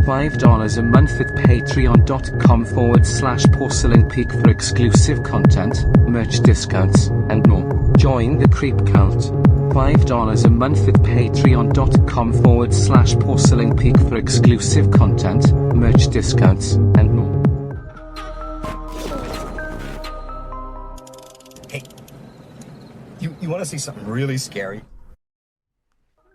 $5 a month at patreon.com/Porcelain Peak for exclusive content, merch discounts, and more. Join the Creep Cult. $5 a month at patreon.com/Porcelain Peak for exclusive content, merch discounts, and more. You want to see something really scary?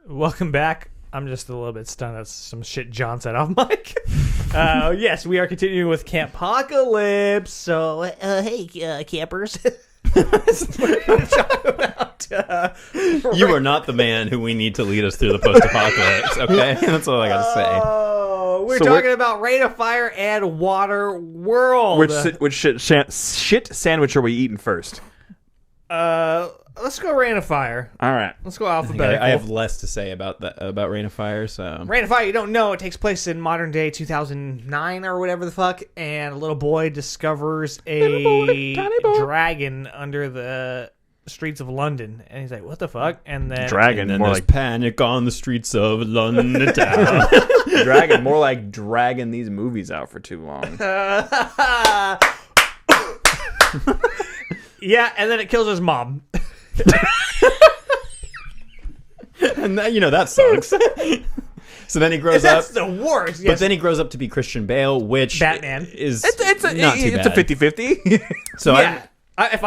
Welcome back. I'm just a little bit stunned. That's some shit John said off mic. Yes, we are continuing with Campocalypse. So, hey, campers. You are not the man who we need to lead us through the post-apocalypse, okay? That's all I gotta say. Oh, we're So talking about Rain of Fire and Waterworld. Which shit sandwich are we eating first? Let's go Rain of Fire. All right. Let's go alphabetical. I have less to say about Rain of Fire, so... Rain of Fire, you don't know, it takes place in modern day 2009 or whatever the fuck, and a little boy discovers a dragon under the streets of London, and he's like, what the fuck? And then Dragon, And then more there's like panic on the streets of London town. dragon, more like dragging these movies out for too long. yeah, and then it kills his mom. And that, that sucks. So then he grows up. That's the worst. But Yes. then he grows up to be Christian Bale, which Batman. is It's not too bad. a 50-50. So yeah. If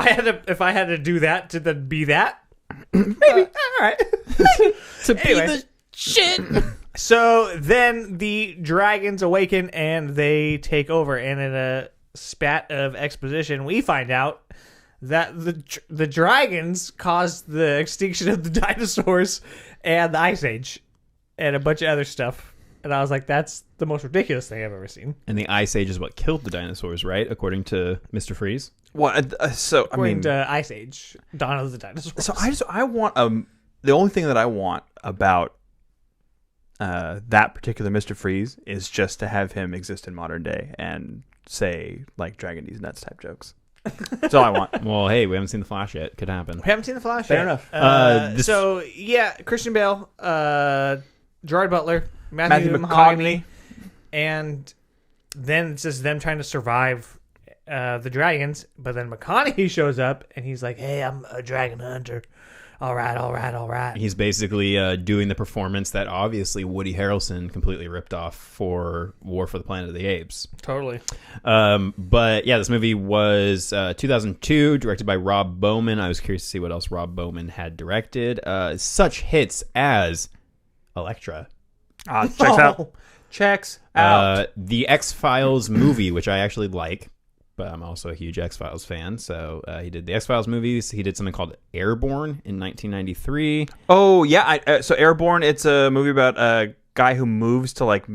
I had to do that to then be that, maybe. All right. to be Anyway. the shit. So then the dragons awaken and they take over. And in a spat of exposition, we find out that the dragons caused the extinction of the dinosaurs and the Ice Age and a bunch of other stuff. And I was like, that's the most ridiculous thing I've ever seen. And the Ice Age is what killed the dinosaurs, right? According to Mr. Freeze. What? According to Ice Age, Dawn of the Dinosaurs. So I want the only thing that I want about that particular Mr. Freeze is just to have him exist in modern day and say like Dragon D's nuts type jokes. That's all I want. Well, hey, we haven't seen The Flash yet. Could happen. We haven't seen The Flash Fair yet. enough. So, yeah, Christian Bale, Gerard Butler, Matthew McConaughey, and then it's just them trying to survive the dragons. But then McConaughey shows up, and he's like, hey, I'm a dragon hunter. All right. He's basically doing the performance that obviously Woody Harrelson completely ripped off for War for the Planet of the Apes. Totally. But yeah, this movie was 2002, directed by Rob Bowman. I was curious to see what else Rob Bowman had directed. Such hits as Elektra. Checks out. The X-Files movie, which I actually like, but I'm also a huge X-Files fan. So he did the X-Files movies. He did something called Airborne in 1993. Oh, yeah. So Airborne, it's a movie about a guy who moves to like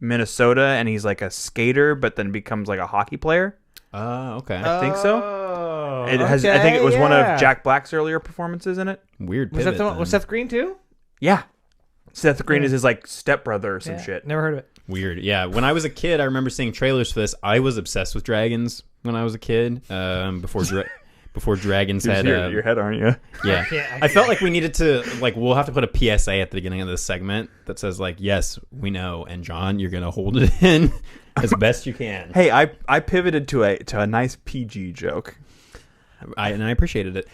Minnesota and he's like a skater, but then becomes like a hockey player. Okay. I think so. It has. okay, I think it was one yeah. of Jack Black's earlier performances in it. Weird Was pivot. that the one with Seth Green, too? Yeah. Seth Green is his like stepbrother or some shit. Never heard of it. Weird. Yeah. When I was a kid, I remember seeing trailers for this. I was obsessed with dragons when I was a kid. Before dragons had your head, aren't you? Yeah. I felt like we needed to we'll have to put a PSA at the beginning of this segment that says like, yes, we know, and John, you're gonna hold it in as best you can. Hey, I pivoted to a nice PG joke. And I appreciated it.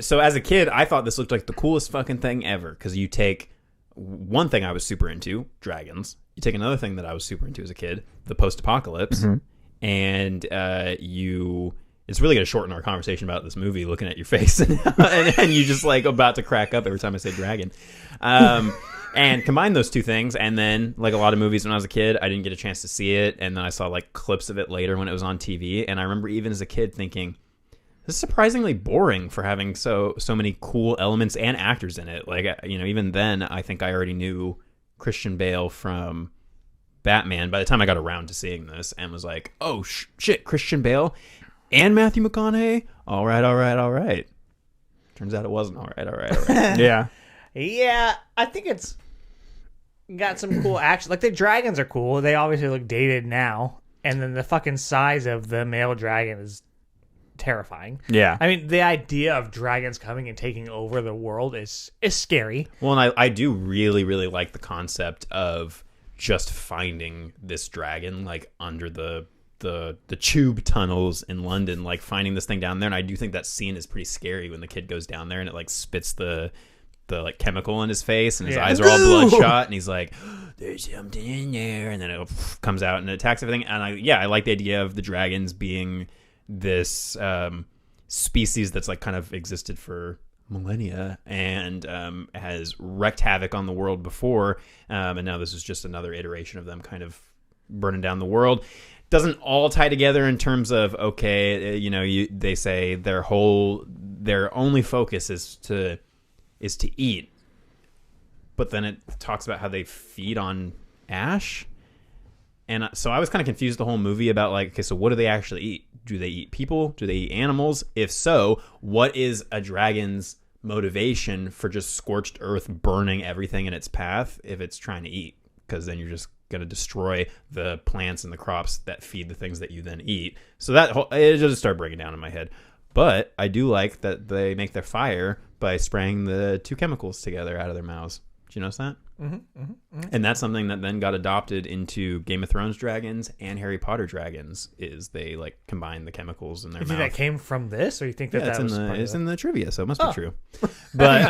So as a kid, I thought this looked like the coolest fucking thing ever because you take one thing I was super into, dragons. You take another thing that I was super into as a kid, the post-apocalypse, and it's really going to shorten our conversation about this movie looking at your face and you just like about to crack up every time I say dragon. And combine those two things, and then like a lot of movies when I was a kid, I didn't get a chance to see it, and then I saw like clips of it later when it was on TV, and I remember even as a kid thinking, this is surprisingly boring for having so many cool elements and actors in it. Like, even then, I think I already knew Christian Bale from Batman by the time I got around to seeing this and was like, oh, shit, Christian Bale and Matthew McConaughey? All right. Turns out it wasn't all right. Yeah. Yeah, I think it's got some cool action. Like, the dragons are cool. They obviously look dated now. And then the fucking size of the male dragon is terrifying. Yeah. I mean, the idea of dragons coming and taking over the world is scary. Well, and I do really, really like the concept of just finding this dragon, like, under the tube tunnels in London, like, finding this thing down there. And I do think that scene is pretty scary when the kid goes down there and it, like, spits the like chemical in his face and his eyes are all bloodshot and he's like, there's something in there, and then it comes out and it attacks everything. And I like the idea of the dragons being this species that's like kind of existed for millennia and has wreaked havoc on the world before, and now this is just another iteration of them kind of burning down the world. Doesn't all tie together in terms of, okay, they say their only focus is to eat, but then it talks about how they feed on ash. And so I was kind of confused the whole movie about like, okay, so what do they actually eat? Do they eat people? Do they eat animals? If so, what is a dragon's motivation for just scorched earth burning everything in its path if it's trying to eat? Because then you're just going to destroy the plants and the crops that feed the things that you then eat. So it just started breaking down in my head. But I do like that they make their fire by spraying the two chemicals together out of their mouths. Did you notice that? And that's something that then got adopted into Game of Thrones dragons and Harry Potter dragons, is they like combine the chemicals in their You mouth. think that came from this, or you think that was it's in the trivia, so it must be true. But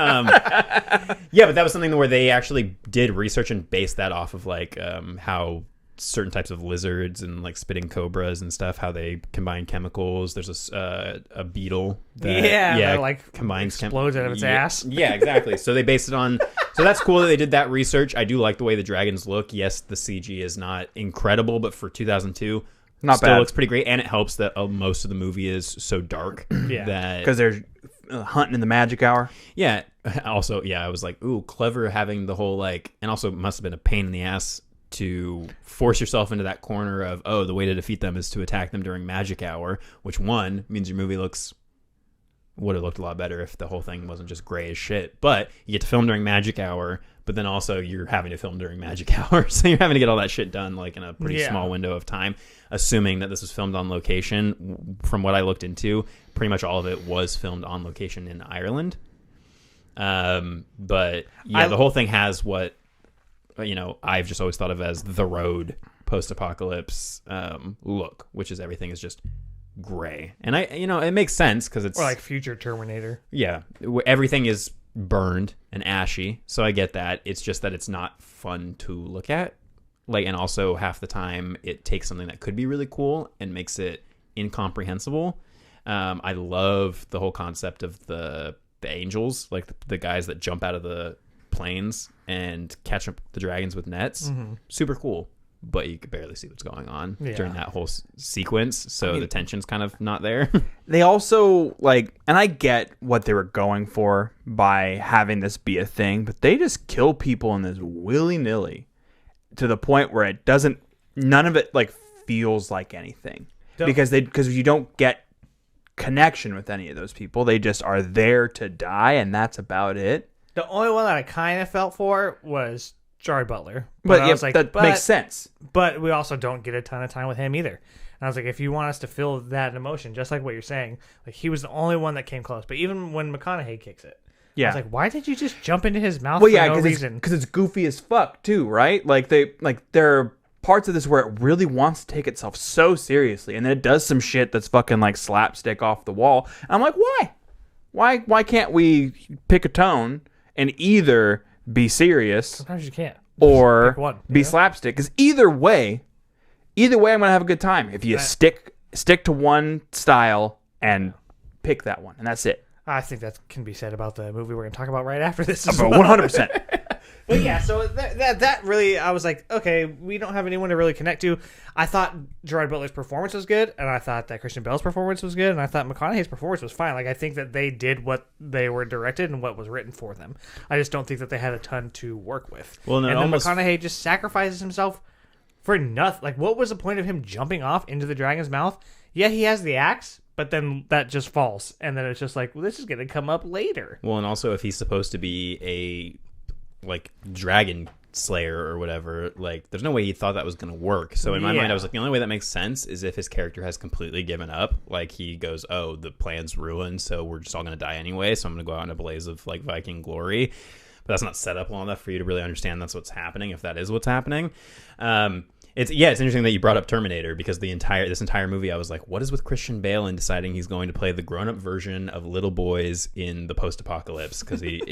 yeah, but that was something where they actually did research and based that off of like how certain types of lizards and like spitting cobras and stuff, how they combine chemicals. There's a beetle that that like combines explodes out of its ass. Yeah, exactly. So they based it on. So that's cool that they did that research. I do like the way the dragons look. Yes, the CG is not incredible, but for 2002, Not still bad. looks pretty great, and it helps that most of the movie is so dark. That Because they're hunting in the magic hour. yeah. Also, I was like, ooh, clever having the whole like, and also must have been a pain in the ass to force yourself into that corner of, oh, the way to defeat them is to attack them during magic hour, which one means your movie would have looked a lot better if the whole thing wasn't just gray as shit. But you get to film during magic hour, but then also you're having to film during magic hour, so you're having to get all that shit done like in a pretty small window of time. Assuming that this was filmed on location, from what I looked into, pretty much all of it was filmed on location in Ireland. But yeah, the whole thing has what I've just always thought of as the road post-apocalypse look, which is everything is just gray, and it makes sense because it's Or like future Terminator. Yeah, everything is burned and ashy, so I get that. It's just that it's not fun to look at, like, and also half the time it takes something that could be really cool and makes it incomprehensible. I love the whole concept of the angels, like the guys that jump out of the planes and catch up the dragons with nets. Super cool, but you could barely see what's going on during that whole sequence, so the tension's kind of not there. They also and I get what they were going for by having this be a thing, but they just kill people in this willy-nilly to the point where none of it feels like anything, because you don't get connection with any of those people. They just are there to die, and that's about it. The only one that I kind of felt for was Gerard Butler. But I was like, that makes sense. But we also don't get a ton of time with him either. And I was like, if you want us to feel that emotion, just like what you're saying, like he was the only one that came close. But even when McConaughey kicks it, I was like, why did you just jump into his mouth for no reason? Because it's goofy as fuck too, right? There are parts of this where it really wants to take itself so seriously, and then it does some shit that's fucking slapstick off the wall. And I'm like, why? Why can't we pick a tone and either be serious Sometimes you can't. or Pick one, be slapstick? Because either way, I'm gonna have a good time if you stick to one style and pick that one, and that's it. I think that can be said about the movie we're going to talk about right after this. 100%. But yeah, so that really, I was like, okay, we don't have anyone to really connect to. I thought Gerard Butler's performance was good, and I thought that Christian Bale's performance was good, and I thought McConaughey's performance was fine. Like, I think that they did what they were directed and what was written for them. I just don't think that they had a ton to work with. Well, and then McConaughey just sacrifices himself for nothing. Like, what was the point of him jumping off into the dragon's mouth? Yeah, he has the axe, but then that just falls, and then it's just like, well, this is going to come up later. Well, and also if he's supposed to be a dragon slayer or whatever, there's no way he thought that was going to work. So in my mind, I was like, the only way that makes sense is if his character has completely given up. Like, he goes, oh, the plan's ruined, so we're just all going to die anyway, so I'm going to go out in a blaze of Viking glory. But that's not set up well enough for you to really understand that's what's happening, if that is what's happening. It's interesting that you brought up Terminator, because this entire movie I was like, what is with Christian Bale in deciding he's going to play the grown-up version of little boys in the post-apocalypse? Because he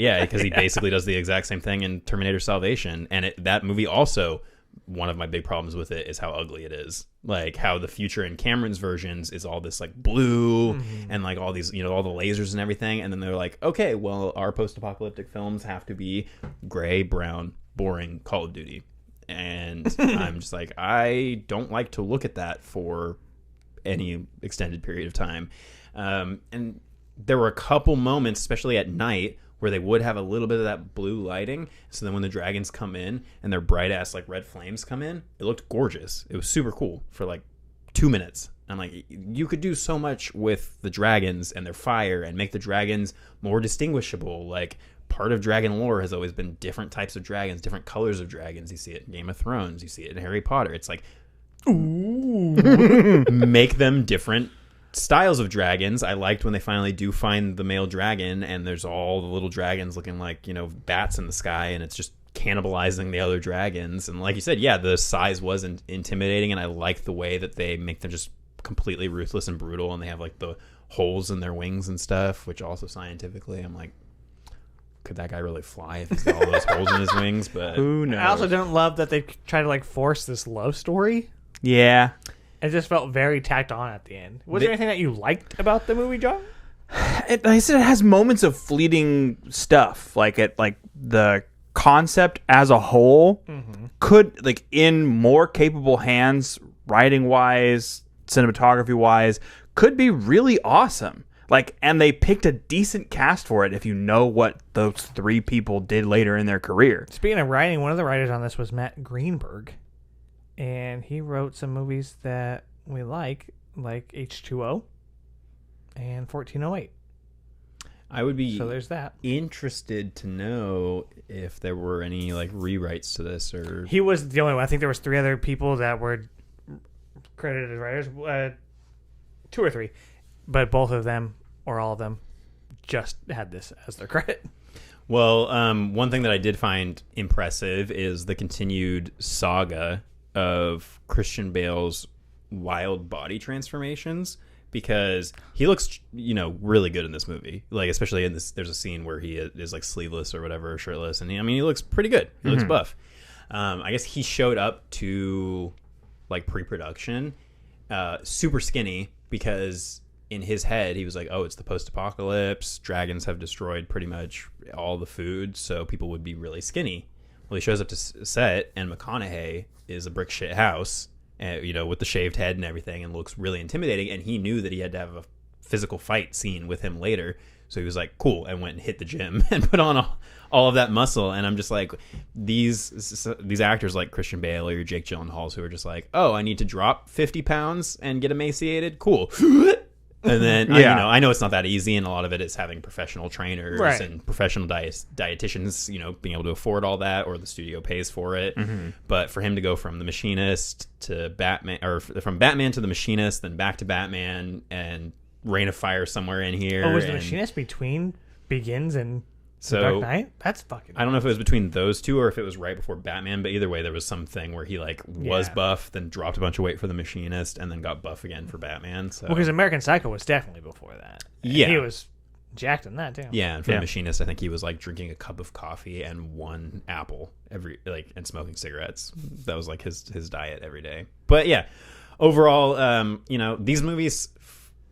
basically does the exact same thing in Terminator Salvation, and that movie also, one of my big problems with it is how ugly it is. Like, how the future in Cameron's versions is all this blue and all these all the lasers and everything, and then they're like, okay, well, our post-apocalyptic films have to be gray, brown, boring Call of Duty. And I'm just like, I don't like to look at that for any extended period of time. And there were a couple moments, especially at night, where they would have a little bit of that blue lighting. So then when the dragons come in and their bright ass red flames come in, it looked gorgeous. It was super cool for 2 minutes. I'm like, you could do so much with the dragons and their fire and make the dragons more distinguishable. Part of dragon lore has always been different types of dragons, different colors of dragons. You see it in Game of Thrones, you see it in Harry Potter. It's like, ooh, make them different styles of dragons. I liked when they finally do find the male dragon, and there's all the little dragons looking like bats in the sky, and it's just cannibalizing the other dragons. And like you said, the size was intimidating, and I like the way that they make them just completely ruthless and brutal, and they have the holes in their wings and stuff, which also scientifically, I'm like, could that guy really fly if he's got all those holes in his wings? But Who knows? I also don't love that they try to like force this love story. Yeah. It just felt very tacked on at the end. Was there anything that you liked about the movie, John? Like I said, it has moments of fleeting stuff. Like the concept as a whole could, like, in more capable hands, writing wise, cinematography wise, could be really awesome. Like, and they picked a decent cast for it if you know what those 3 people did later in their career. Speaking of writing, one of the writers on this was Matt Greenberg, and he wrote some movies that we like H2O and 1408. I would be So there's that. interested to know if there were any like rewrites to this, or He was the only one. I think there was 3 other people that were credited as writers, 2 or 3, but both of them or all of them just had this as their credit. Well, one thing that I did find impressive is the continued saga of Christian Bale's wild body transformations, because he looks, really good in this movie. Like, especially in this, there's a scene where he is like sleeveless or whatever, shirtless, and he looks pretty good. He looks buff. I guess he showed up to like pre-production super skinny, because in his head he was like, oh, it's the post-apocalypse, dragons have destroyed pretty much all the food, so people would be really skinny. Well, he shows up to set, and McConaughey is a brick shit house, with the shaved head and everything, and looks really intimidating, and he knew that he had to have a physical fight scene with him later, so he was like, cool, and went and hit the gym and put on all of that muscle. And I'm just like, these actors like Christian Bale or your Jake Gyllenhaals, who are just like, oh, I need to drop 50 pounds and get emaciated, cool. And then, I know it's not that easy, and a lot of it is having professional trainers and professional dietitians, being able to afford all that, or the studio pays for it. But for him to go from The Machinist to Batman, or from Batman to The Machinist, then back to Batman, and Reign of Fire somewhere in here. Oh, was The Machinist between Begins and So Dark Knight? That's fucking I don't know if it was between those two or if it was right before Batman, but either way, there was something where he was buff, then dropped a bunch of weight for The Machinist, and then got buff again for Batman. So, because American Psycho was definitely before that. And Yeah. he was jacked in that too. yeah, and for The Machinist, I think he was like drinking a cup of coffee and 1 apple and smoking cigarettes. That was like his diet every day. But yeah, overall, these movies,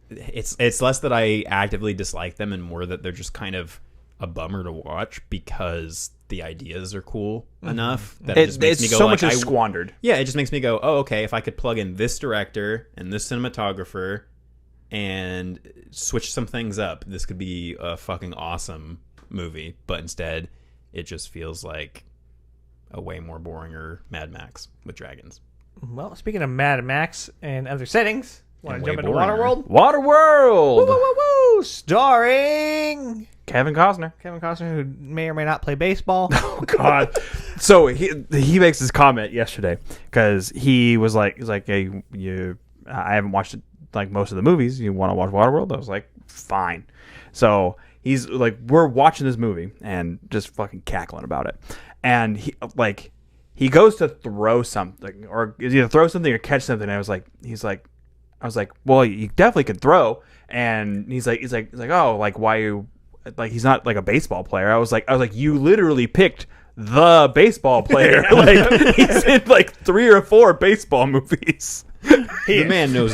it's less that I actively dislike them and more that they're just kind of a bummer to watch, because the ideas are cool enough that it just makes me go, so much is squandered. Yeah, it just makes me go, oh, okay, if I could plug in this director and this cinematographer and switch some things up, this could be a fucking awesome movie. But instead, it just feels like a way more boringer Mad Max with dragons. Well, speaking of Mad Max and other settings, want And to way jump into boringer. Waterworld? Waterworld! Woo, woo, woo, woo! Starring Kevin Costner. Kevin Costner, who may or may not play baseball. Oh God! So he makes this comment yesterday because he was like, hey, I haven't watched like most of the movies. You want to watch Waterworld? I was like, fine. So he's like, we're watching this movie and just fucking cackling about it. And he goes to throw something, or is either throw something or catch something. And I was like, well, you definitely could throw. And he's like, oh, like why you? Like, he's not like a baseball player. I was like, you literally picked the baseball player. Like, he's in like 3 or 4 baseball movies. The man knows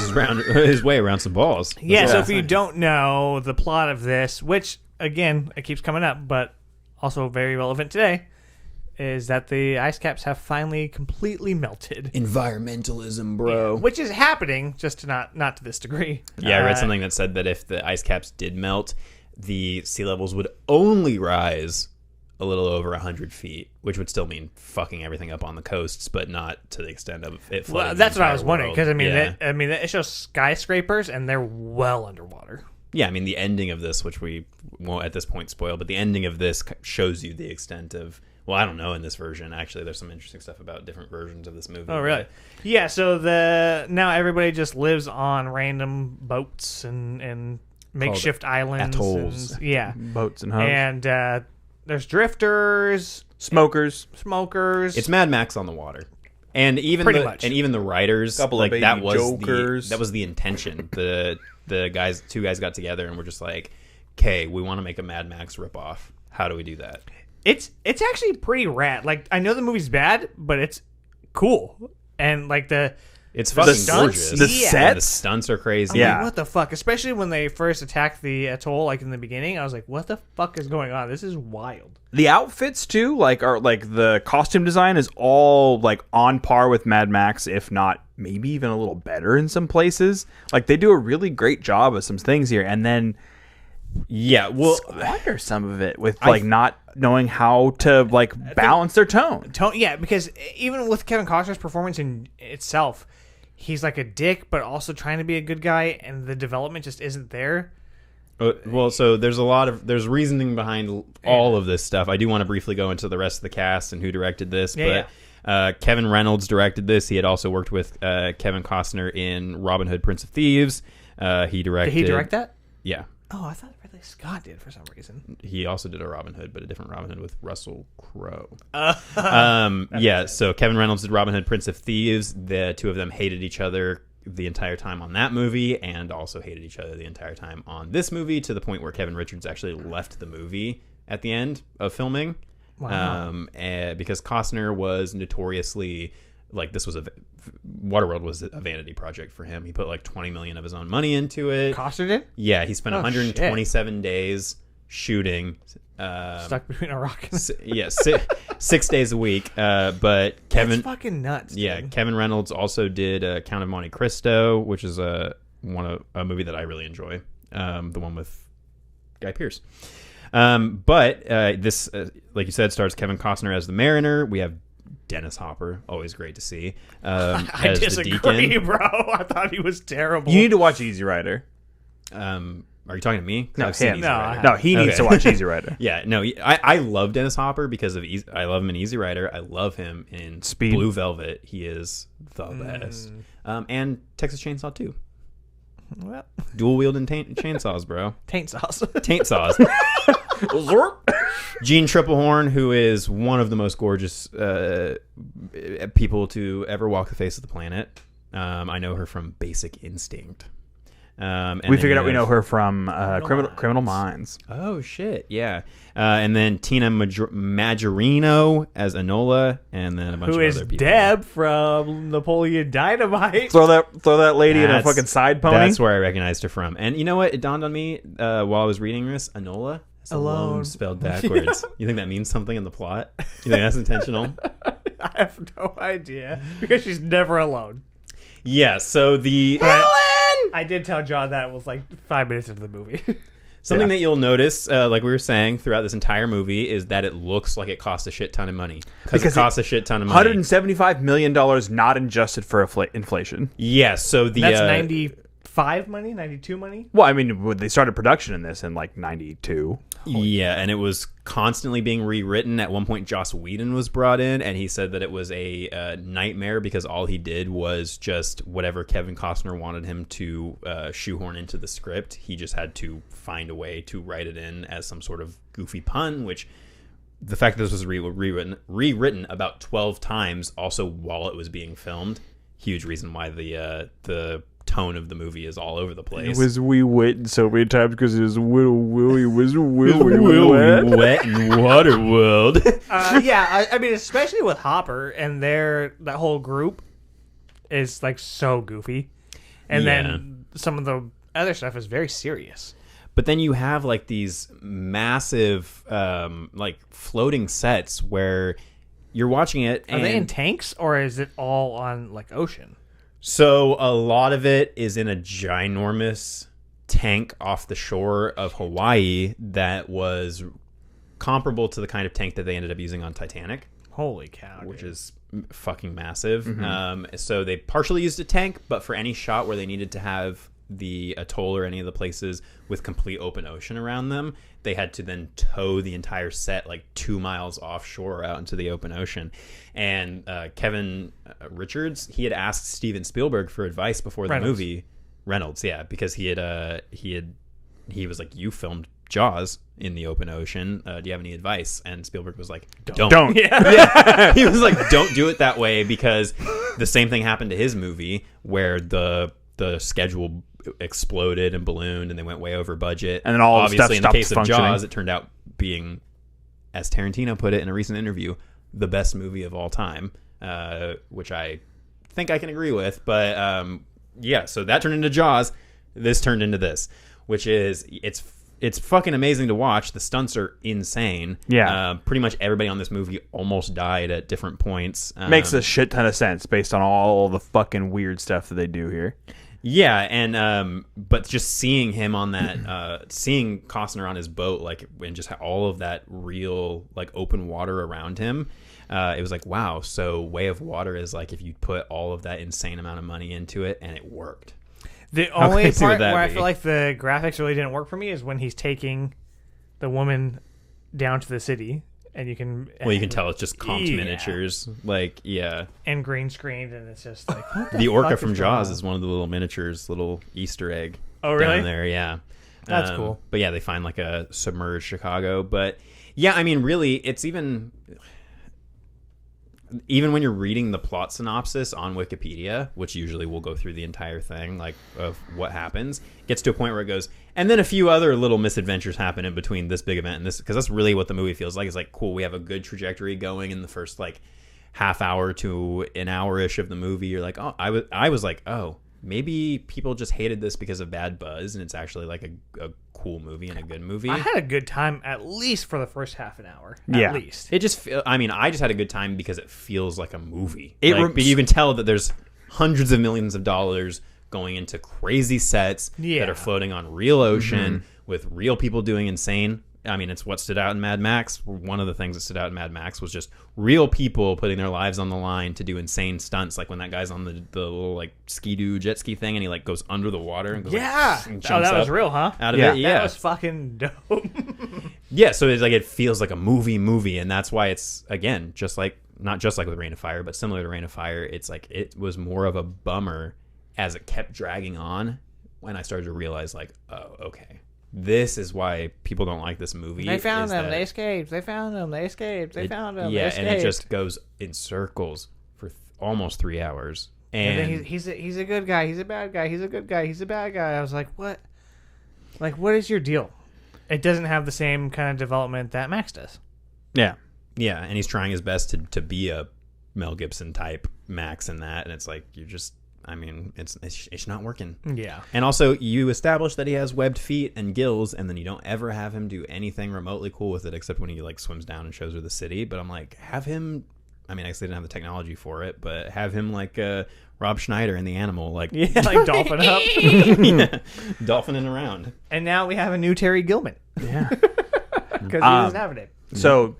his way around some balls. Yeah, so if you don't know the plot of this, which, again, it keeps coming up, but also very relevant today, is that the ice caps have finally completely melted. Environmentalism, bro. Which is happening, just to not to this degree. Yeah, I read something that said that if the ice caps did melt, the sea levels would only rise a little over 100 feet, which would still mean fucking everything up on the coasts, but not to the extent of it flooding. Well, that's the what I entire was wondering, world. because it shows skyscrapers and they're well underwater. Yeah, I mean, the ending of this, which we won't at this point spoil, but the ending of this shows you the extent of, well, I don't know in this version. Actually, there's some interesting stuff about different versions of this movie. Oh, really? Yeah, so now everybody just lives on random boats and makeshift islands. atolls. Boats and homes. And there's drifters, Smokers. smokers. It's Mad Max on the water. And even Pretty much. and even the writers, Couple of like baby that was jokers. the intention. The two guys got together and were just like, "Okay, we want to make a Mad Max ripoff. How do we do that? It's actually pretty rad. Like, I know the movie's bad, but it's cool. And like It's fucking stunts? gorgeous. The Yeah. sets? The stunts are crazy. I'm Yeah. like, what the fuck? Especially when they first attacked the atoll, like in the beginning, I was like, what the fuck is going on? This is wild. The outfits too, are the costume design is all like on par with Mad Max, if not maybe even a little better in some places. Like they do a really great job of some things here, and then Yeah, well, squander some of it with not knowing how to balance their tone. Yeah, because even with Kevin Costner's performance in itself, he's like a dick, but also trying to be a good guy, and the development just isn't there. well, so there's reasoning behind all of this stuff. I do want to briefly go into the rest of the cast and who directed this, Kevin Reynolds directed this. He had also worked with Kevin Costner in Robin Hood, Prince of Thieves. He directed. Did he direct that? Yeah. Oh, I thought Ridley Scott did for some reason. He also did a Robin Hood, but a different Robin Hood with Russell Crowe. So Kevin Reynolds did Robin Hood, Prince of Thieves. The two of them hated each other the entire time on that movie, and also hated each other the entire time on this movie, to the point where Kevin Richards actually left the movie at the end of filming. Wow. Because Costner was notoriously this was Waterworld was a vanity project for him. He put like $20 million of his own money into it. Costner did? Yeah, he spent Oh, 127 days shooting. Stuck between a rock and a... 6 days a week. But Kevin, That's fucking nuts. yeah, dude. Kevin Reynolds also did Count of Monte Cristo, which is a movie that I really enjoy. The one with Guy Pearce. But this, like you said, stars Kevin Costner as the Mariner. We have Dennis Hopper, always great to see. I As the disagree, Deacon. bro. I thought he was terrible. You need to watch Easy Rider. Are you talking to me? 'Cause No, I've seen him. Easy No, Rider. I No, he needs Okay. to watch Easy Rider. Yeah, no, I love Dennis Hopper because of I love him in Easy Rider. I love him in Speed. Blue Velvet. He is the best. And Texas Chainsaw 2. Well, Dual wielding chainsaws, bro. taint sauce. Taint saws. Gene Triplehorn, who is one of the most gorgeous people to ever walk the face of the planet. I know her from Basic Instinct. And We then figured you out we know have- her from Criminal Minds. Oh shit, yeah. And then Tina Majorino as Enola, and then a bunch Who of is other people. Deb from Napoleon Dynamite? Throw that lady in a That's- fucking side pony. That's where I recognized her from. And you know what? It dawned on me while I was reading this. Enola is alone spelled backwards. You think that means something in the plot? You think that's intentional? I have no idea because she's never alone. Yeah. So the I did tell John that was like 5 minutes into the movie. something that you'll notice, like we were saying throughout this entire movie, is that it looks like it cost a shit ton of money because it costs a shit ton of money. $175 million not adjusted for inflation. Yeah. So the That's 95 money, 92 money. Well, I mean, they started production in this in like 92. Yeah, and it was constantly being rewritten. At one point, Joss Whedon was brought in, and he said that it was a nightmare because all he did was just whatever Kevin Costner wanted him to shoehorn into the script. He just had to find a way to write it in as some sort of goofy pun, which the fact that this was rewritten about 12 times also while it was being filmed, huge reason why the tone of the movie is all over the place. It was wee wet so many times because it was Willy Willy was Willy wet in Waterworld. Yeah, I mean, especially with Hopper and that whole group is like so goofy, and then some of the other stuff is very serious. But then you have like these massive like floating sets where you're watching it. Are they in tanks or is it all on like ocean? So a lot of it is in a ginormous tank off the shore of Hawaii that was comparable to the kind of tank that they ended up using on Titanic. Holy cow! Which dude. is fucking massive. So they partially used a tank, but for any shot where they needed to have the atoll or any of the places with complete open ocean around them, they had to then tow the entire set like 2 miles offshore out into the open ocean. And Kevin Richards, he had asked Steven Spielberg for advice before the movie. Reynolds, yeah, because he was like, you filmed Jaws in the open ocean. Do you have any advice? And Spielberg was like, don't. Yeah. He was like, don't do it that way, because the same thing happened to his movie where the schedule exploded and ballooned and they went way over budget. And then all the obviously stuff in the stopped case of functioning. Jaws, it turned out being as Tarantino put it in a recent interview, the best movie of all time, which I think I can agree with. But yeah, so that turned into Jaws. This turned into this, which is it's fucking amazing to watch. The stunts are insane. Yeah. Pretty much everybody on this movie almost died at different points. Makes a shit ton of sense based on all the fucking weird stuff that they do here. Yeah, and but just seeing him on that, seeing Costner on his boat, like, and just all of that real, like, open water around him, it was like, wow. So Way of Water is like if you put all of that insane amount of money into it, and it worked. The only crazy would part that where I be? feel like the graphics really didn't work for me is when he's taking the woman down to the city, and you can tell it's just comped Yeah. miniatures, like, yeah. and green screened, and it's just like what The orca fuck from is going Jaws on? is one of the little miniatures, little Easter egg. Oh, really? Down there, yeah. That's cool. But yeah, they find like a submerged Chicago. But yeah, I mean, really, it's even when you're reading the plot synopsis on Wikipedia, which usually will go through the entire thing, like of what happens, gets to a point where it goes, and then a few other little misadventures happen in between this big event and this, because that's really what the movie feels like. It's like, cool, we have a good trajectory going in the first like half hour to an hour-ish of the movie. You're like, oh, I was like, oh, maybe people just hated this because of bad buzz, and it's actually like a cool movie and a good movie. I had a good time at least for the first half an hour. Yeah. At least. It just, I just had a good time because it feels like a movie. It Like, rem- but you can tell that there's hundreds of millions of dollars going into crazy sets Yeah. that are floating on real ocean with real people doing insane. I mean, it's what stood out in Mad Max. One of the things that stood out in Mad Max was just real people putting their lives on the line to do insane stunts. Like when that guy's on the little like ski-doo jet ski thing, and he like goes under the water and goes Yeah. like, and Oh, jumps that was up real, huh? out of Yeah. it. Yeah, That was fucking dope. yeah, so it's like it feels like a movie, and that's why it's, again, just like, not just like with Rain of Fire, but similar to Rain of Fire. It's like it was more of a bummer as it kept dragging on when I started to realize, like, oh, okay, this is why people don't like this movie. They found is them. that They escaped. They found them. They escaped. They found them. Yeah, they and it escaped. just goes in circles for almost 3 hours. And And then he's a good guy. He's a bad guy. He's a good guy. He's a bad guy. I was like, what? Like, what is your deal? It doesn't have the same kind of development that Max does. Yeah. yeah, and he's trying his best to be a Mel Gibson type Max in that, and it's like, you're just, I mean, it's not working. Yeah. And also, you establish that he has webbed feet and gills, and then you don't ever have him do anything remotely cool with it, except when he like swims down and shows her the city. But I'm like, have him. I mean, I guess they didn't have the technology for it, but have him like Rob Schneider in The Animal, like Yeah, like dolphin up. yeah, dolphining around. And now we have a new Terry Gilman. Yeah. Because he doesn't have a name. So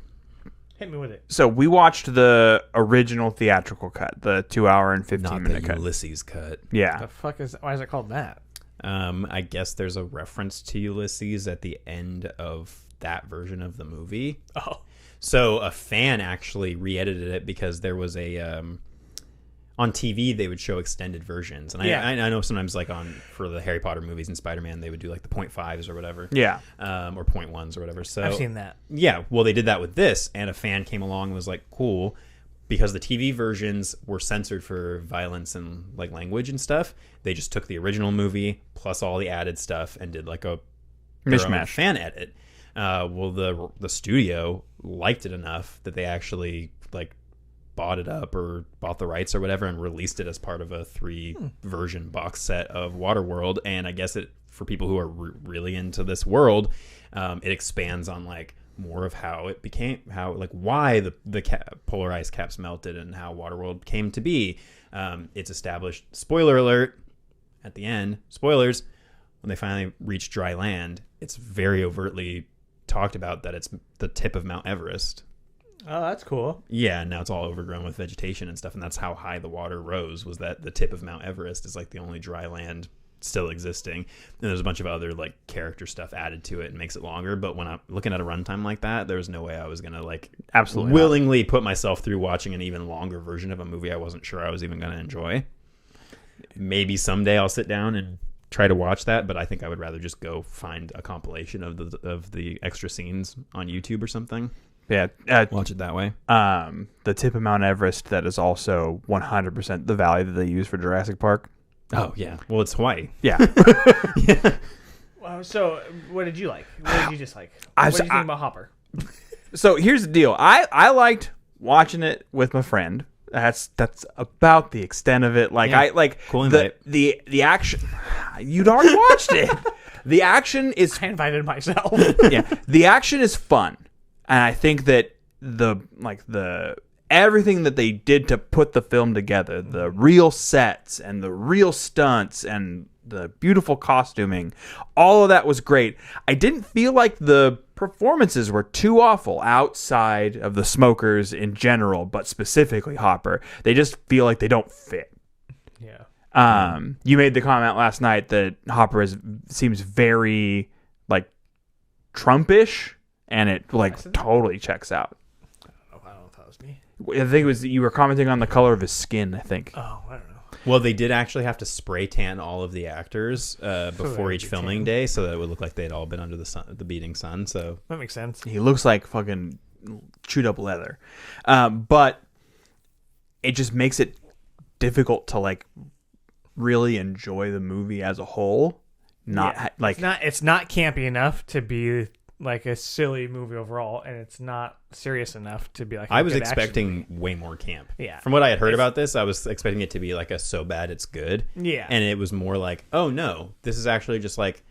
Hit me with it. so we watched the original theatrical cut, the 2 hour and 15 Not minute the cut. Ulysses cut. Yeah. The fuck is? Why is it called that? I guess there's a reference to Ulysses at the end of that version of the movie. Oh. So a fan actually re-edited it because there was a on TV they would show extended versions, and Yeah. I know sometimes like for the Harry Potter movies and Spider-Man they would do like the 0.5s or whatever, Yeah. or 0.1s or whatever. So I've seen that. yeah, well they did that with this, and a fan came along and was like, cool, because the TV versions were censored for violence and like language and stuff. They just took the original movie plus all the added stuff and did like their own Mishmash. fan edit. Well, the studio liked it enough that they actually like bought it up or bought the rights or whatever and released it as part of a 3-version box set of Waterworld. And I guess it, for people who are really into this world, it expands on like more of how it became, how like why the polar ice caps melted and how Waterworld came to be. It's established, spoiler alert, at the end, spoilers, when they finally reach dry land, it's very overtly talked about that it's the tip of Mount Everest. Oh, that's cool. Yeah, and now it's all overgrown with vegetation and stuff, and that's how high the water rose, was that the tip of Mount Everest is like the only dry land still existing. And there's a bunch of other like character stuff added to it and makes it longer, but when I'm looking at a runtime like that, there was no way I was gonna like Absolutely willingly put myself through watching an even longer version of a movie I wasn't sure I was even gonna enjoy. Maybe someday I'll sit down and try to watch that, but I think I would rather just go find a compilation of the extra scenes on YouTube or something. Yeah. Watch it that way. The tip of Mount Everest that is also 100% the valley that they use for Jurassic Park. Oh yeah, well it's Hawaii. Yeah. Well, so what did you like? What did you dislike? I- What did you I- think about Hopper? So here's the deal. I liked watching it with my friend. That's about the extent of it. Like Yeah. I like Cool invite. the action. You'd already watched it. The action is I invited myself. yeah. The action is fun, and I think that the everything that they did to put the film together, the real sets and the real stunts and the beautiful costuming, all of that was great. I didn't feel like the performances were too awful outside of the smokers in general, but specifically Hopper. They just feel like they don't fit. Yeah. You made the comment last night that Hopper seems very like Trumpish, and it like totally checks out. I don't know if that was me. I think it was you were commenting on the color of his skin. I think. Oh, I don't know. Well, they did actually have to spray tan all of the actors before each filming day, so that it would look like they'd all been under the beating sun. So That makes sense. He looks like fucking chewed up leather, but it just makes it difficult to like really enjoy the movie as a whole. It's not campy enough to be like a silly movie overall, and it's not serious enough to be like. I was expecting way more camp. Yeah. From what I had heard about this, I was expecting it to be like a so bad it's good. Yeah. And it was more like, oh no, this is actually just like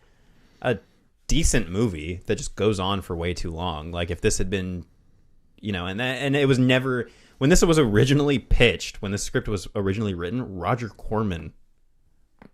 a decent movie that just goes on for way too long. Like if this had been, and it was never when this was originally pitched, when the script was originally written, Roger Corman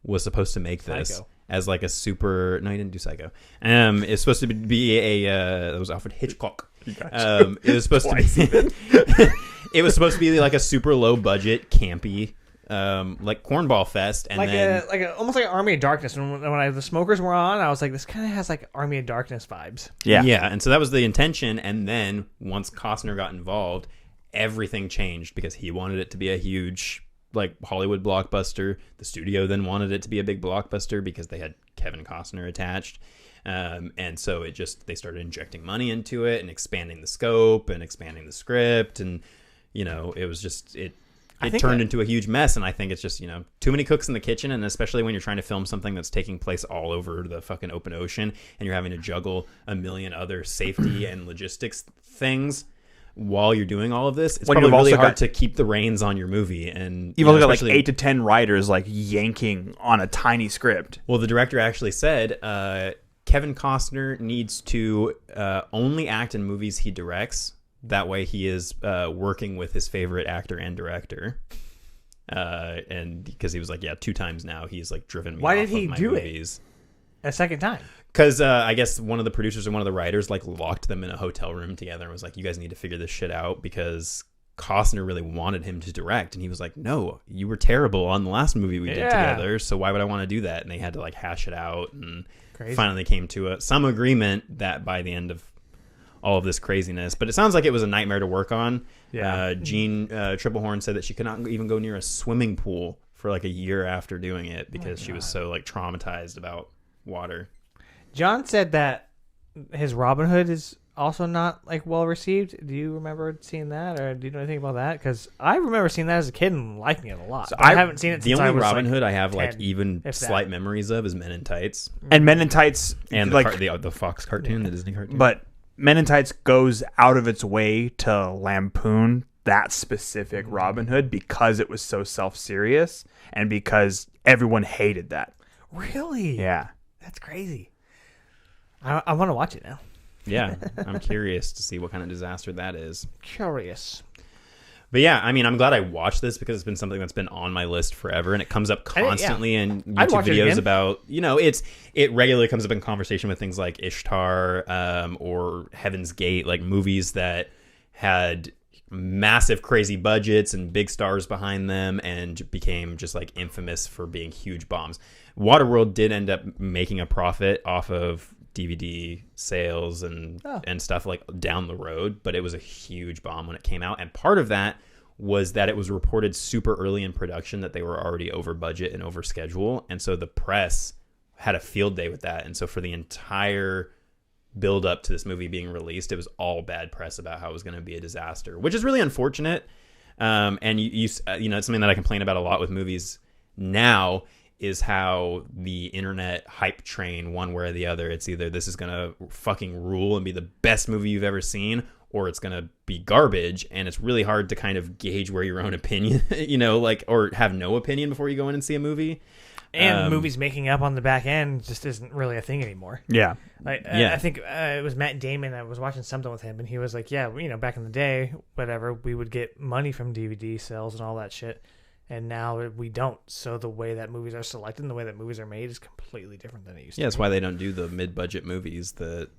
was supposed to make this. Psycho. As like a super no, he didn't do Psycho. It's supposed to be it was Alfred Hitchcock. It was supposed to be it was supposed to be like a super low budget campy like cornball fest, and like then almost like Army of Darkness. When the smokers were on, I was like, this kind of has like Army of Darkness vibes. yeah, and so that was the intention. And then once Costner got involved, everything changed because he wanted it to be a huge like Hollywood blockbuster. The studio then wanted it to be a big blockbuster because they had Kevin Costner attached. And so they started injecting money into it and expanding the scope and expanding the script. And, it was just, it turned into a huge mess. And I think it's just, too many cooks in the kitchen. And especially when you're trying to film something that's taking place all over the fucking open ocean and you're having to juggle a million other safety and logistics things while you're doing all of this, it's probably really hard to keep the reins on your movie. And you've only got like 8 to 10 writers like yanking on a tiny script. Well, the director actually said Kevin Costner needs to only act in movies he directs. That way he is working with his favorite actor and director. And because he was like, 2 times now he's like driven me Why off did he of my do movies. A second time? Because I guess one of the producers and one of the writers like locked them in a hotel room together and was like, you guys need to figure this shit out because Costner really wanted him to direct. And he was like, no, you were terrible on the last movie we did together. So why would I want to do that? And they had to like hash it out and finally came to some agreement that by the end of all of this craziness. But it sounds like it was a nightmare to work on. Yeah. Jean Triplehorn said that she could not even go near a swimming pool for like a year after doing it because she was so like traumatized about water. John said that his Robin Hood is also not like well received. Do you remember seeing that, or do you know anything about that? Because I remember seeing that as a kid and liking it a lot. So I haven't seen it. The since only I was Robin like Hood I have 10, like even slight that. memories of is Men in Tights And Men in Tights and like the Fox cartoon, the Disney cartoon. But Men in Tights goes out of its way to lampoon that specific Robin Hood because it was so self-serious and because everyone hated that. Really? Yeah. That's crazy. I want to watch it now. Yeah, I'm curious to see what kind of disaster that is. Curious. But yeah, I mean, I'm glad I watched this because it's been something that's been on my list forever, and it comes up constantly in YouTube videos about, it regularly comes up in conversation with things like Ishtar or Heaven's Gate, like movies that had massive crazy budgets and big stars behind them and became just like infamous for being huge bombs. Waterworld did end up making a profit off of DVD sales and stuff like down the road, but it was a huge bomb when it came out. And part of that was that it was reported super early in production that they were already over budget and over schedule. And so the press had a field day with that. And so for the entire build up to this movie being released, it was all bad press about how it was going to be a disaster, which is really unfortunate. And it's something that I complain about a lot with movies now is how the internet hype train, one way or the other, it's either this is going to fucking rule and be the best movie you've ever seen, or it's gonna be garbage, and it's really hard to kind of gauge where your own opinion, like, or have no opinion before you go in and see a movie. And movies making up on the back end just isn't really a thing anymore. Yeah. I think it was Matt Damon. I was watching something with him, and he was like, yeah, back in the day, whatever, we would get money from DVD sales and all that shit. And now we don't. So the way that movies are selected and the way that movies are made is completely different than it used to be. Yeah, that's why they don't do the mid-budget movies that,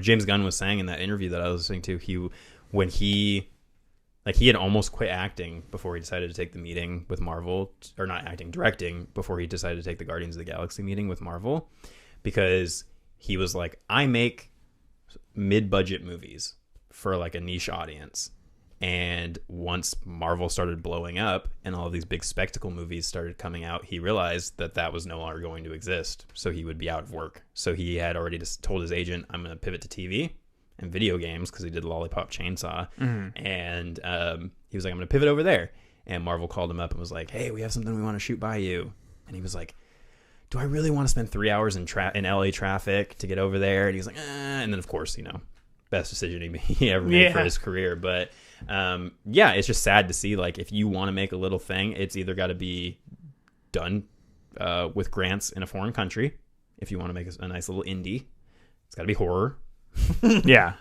James Gunn was saying in that interview that I was listening to. He had almost quit acting before he decided to take the meeting with Marvel, or not acting, directing, before he decided to take the Guardians of the Galaxy meeting with Marvel, because he was like, I make mid-budget movies for like a niche audience. And once Marvel started blowing up and all of these big spectacle movies started coming out, he realized that was no longer going to exist. So he would be out of work. So he had already just told his agent, I'm going to pivot to TV and video games, because he did Lollipop Chainsaw. And he was like, I'm going to pivot over there. And Marvel called him up and was like, hey, we have something we want to shoot by you. And he was like, do I really want to spend 3 hours in LA traffic to get over there? And he was like, and then of course, best decision he ever made for his career. But it's just sad to see, like, if you want to make a little thing, it's either got to be done with grants in a foreign country. If you want to make a nice little indie, it's got to be horror. Yeah.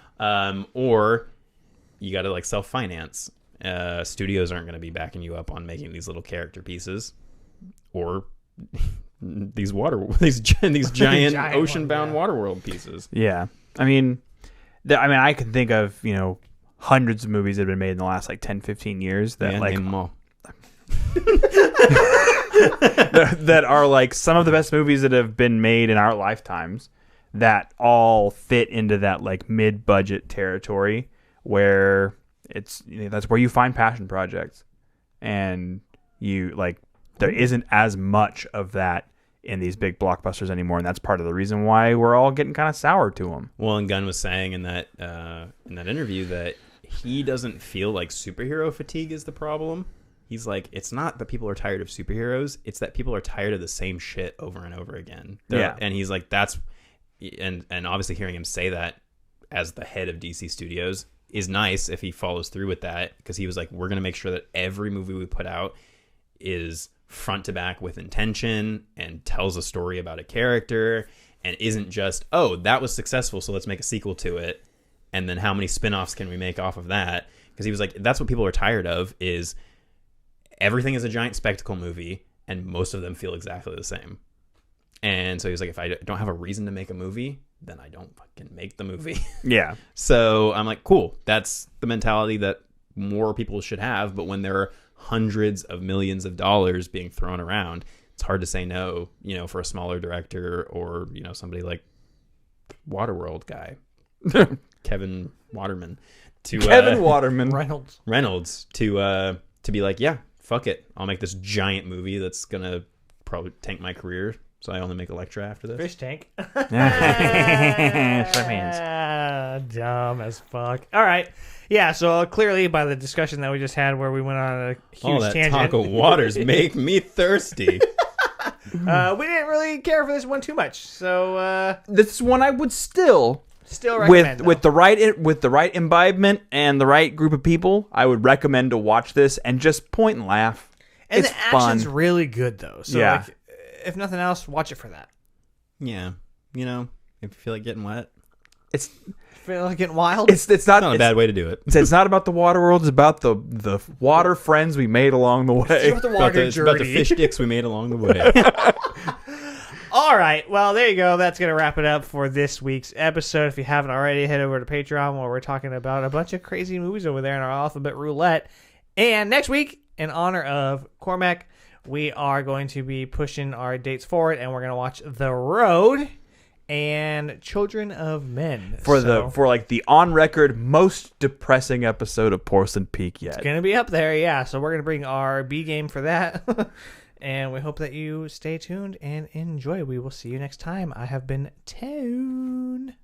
Or you got to like self-finance. Studios aren't going to be backing you up on making these little character pieces, or these giant ocean-bound Waterworld pieces. Yeah. I mean, I can think of, hundreds of movies that have been made in the last like 10, 15 years that name them all. that are like some of the best movies that have been made in our lifetimes, that all fit into that like mid-budget territory where it's, that's where you find passion projects, and there isn't as much of that in these big blockbusters anymore, and that's part of the reason why we're all getting kind of sour to them. Well, and Gunn was saying in that interview that he doesn't feel like superhero fatigue is the problem. He's like, it's not that people are tired of superheroes, it's that people are tired of the same shit over and over again. And he's like, and obviously hearing him say that as the head of DC Studios is nice if he follows through with that, because he was like, we're going to make sure that every movie we put out is front to back with intention and tells a story about a character, and isn't just, oh, that was successful, so let's make a sequel to it, and then how many spin-offs can we make off of that? Because he was like, that's what people are tired of, is everything is a giant spectacle movie and most of them feel exactly the same. And so he was like, if I don't have a reason to make a movie, then I don't fucking make the movie. Yeah. So I'm like, cool, that's the mentality that more people should have. But when there are hundreds of millions of dollars being thrown around, it's hard to say no, for a smaller director, or, somebody like Waterworld guy, Kevin Waterman, Reynolds to be like, yeah, fuck it, I'll make this giant movie that's gonna probably tank my career, so I only make Elektra after this. Fish tank. Hands. Dumb as fuck. All right. Yeah, so clearly by the discussion that we just had where we went on a huge tangent. Talk of waters make me thirsty. We didn't really care for this one too much. So this one I would still recommend, with the right imbibement and the right group of people, I would recommend to watch this and just point and laugh. And it's the action's fun. really good though. So yeah. If nothing else, watch it for that. Yeah. If you feel like getting wet. Feel like getting wild? It's not a bad way to do it. It's not about the Waterworld. It's about the water friends we made along the way. It's about the fish sticks we made along the way. All right. Well, there you go. That's going to wrap it up for this week's episode. If you haven't already, head over to Patreon, where we're talking about a bunch of crazy movies over there in our alphabet roulette. And next week, in honor of Cormac, we are going to be pushing our dates forward, and we're going to watch The Road and Children of Men for the on record most depressing episode of Porcelain Peak yet. It's gonna be up there, yeah. So we're gonna bring our B game for that, and we hope that you stay tuned and enjoy. We will see you next time. I have been Tone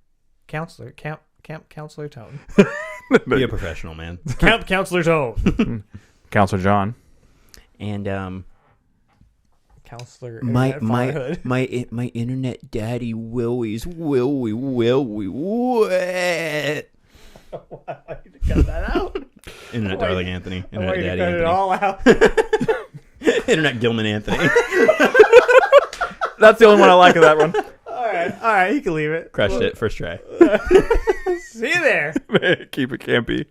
Counselor, Camp Counselor Tone. Be a professional, man. Camp Counselor Tone. Counselor John. And Counselor my internet daddy Willy's wet. Why you cut that out? Internet darling Anthony. I want Internet you to daddy cut Anthony. it all out. Internet Gilman Anthony. That's the only one I like of that one. All right, you can leave it. Crushed it. First try. See you there. Keep it campy.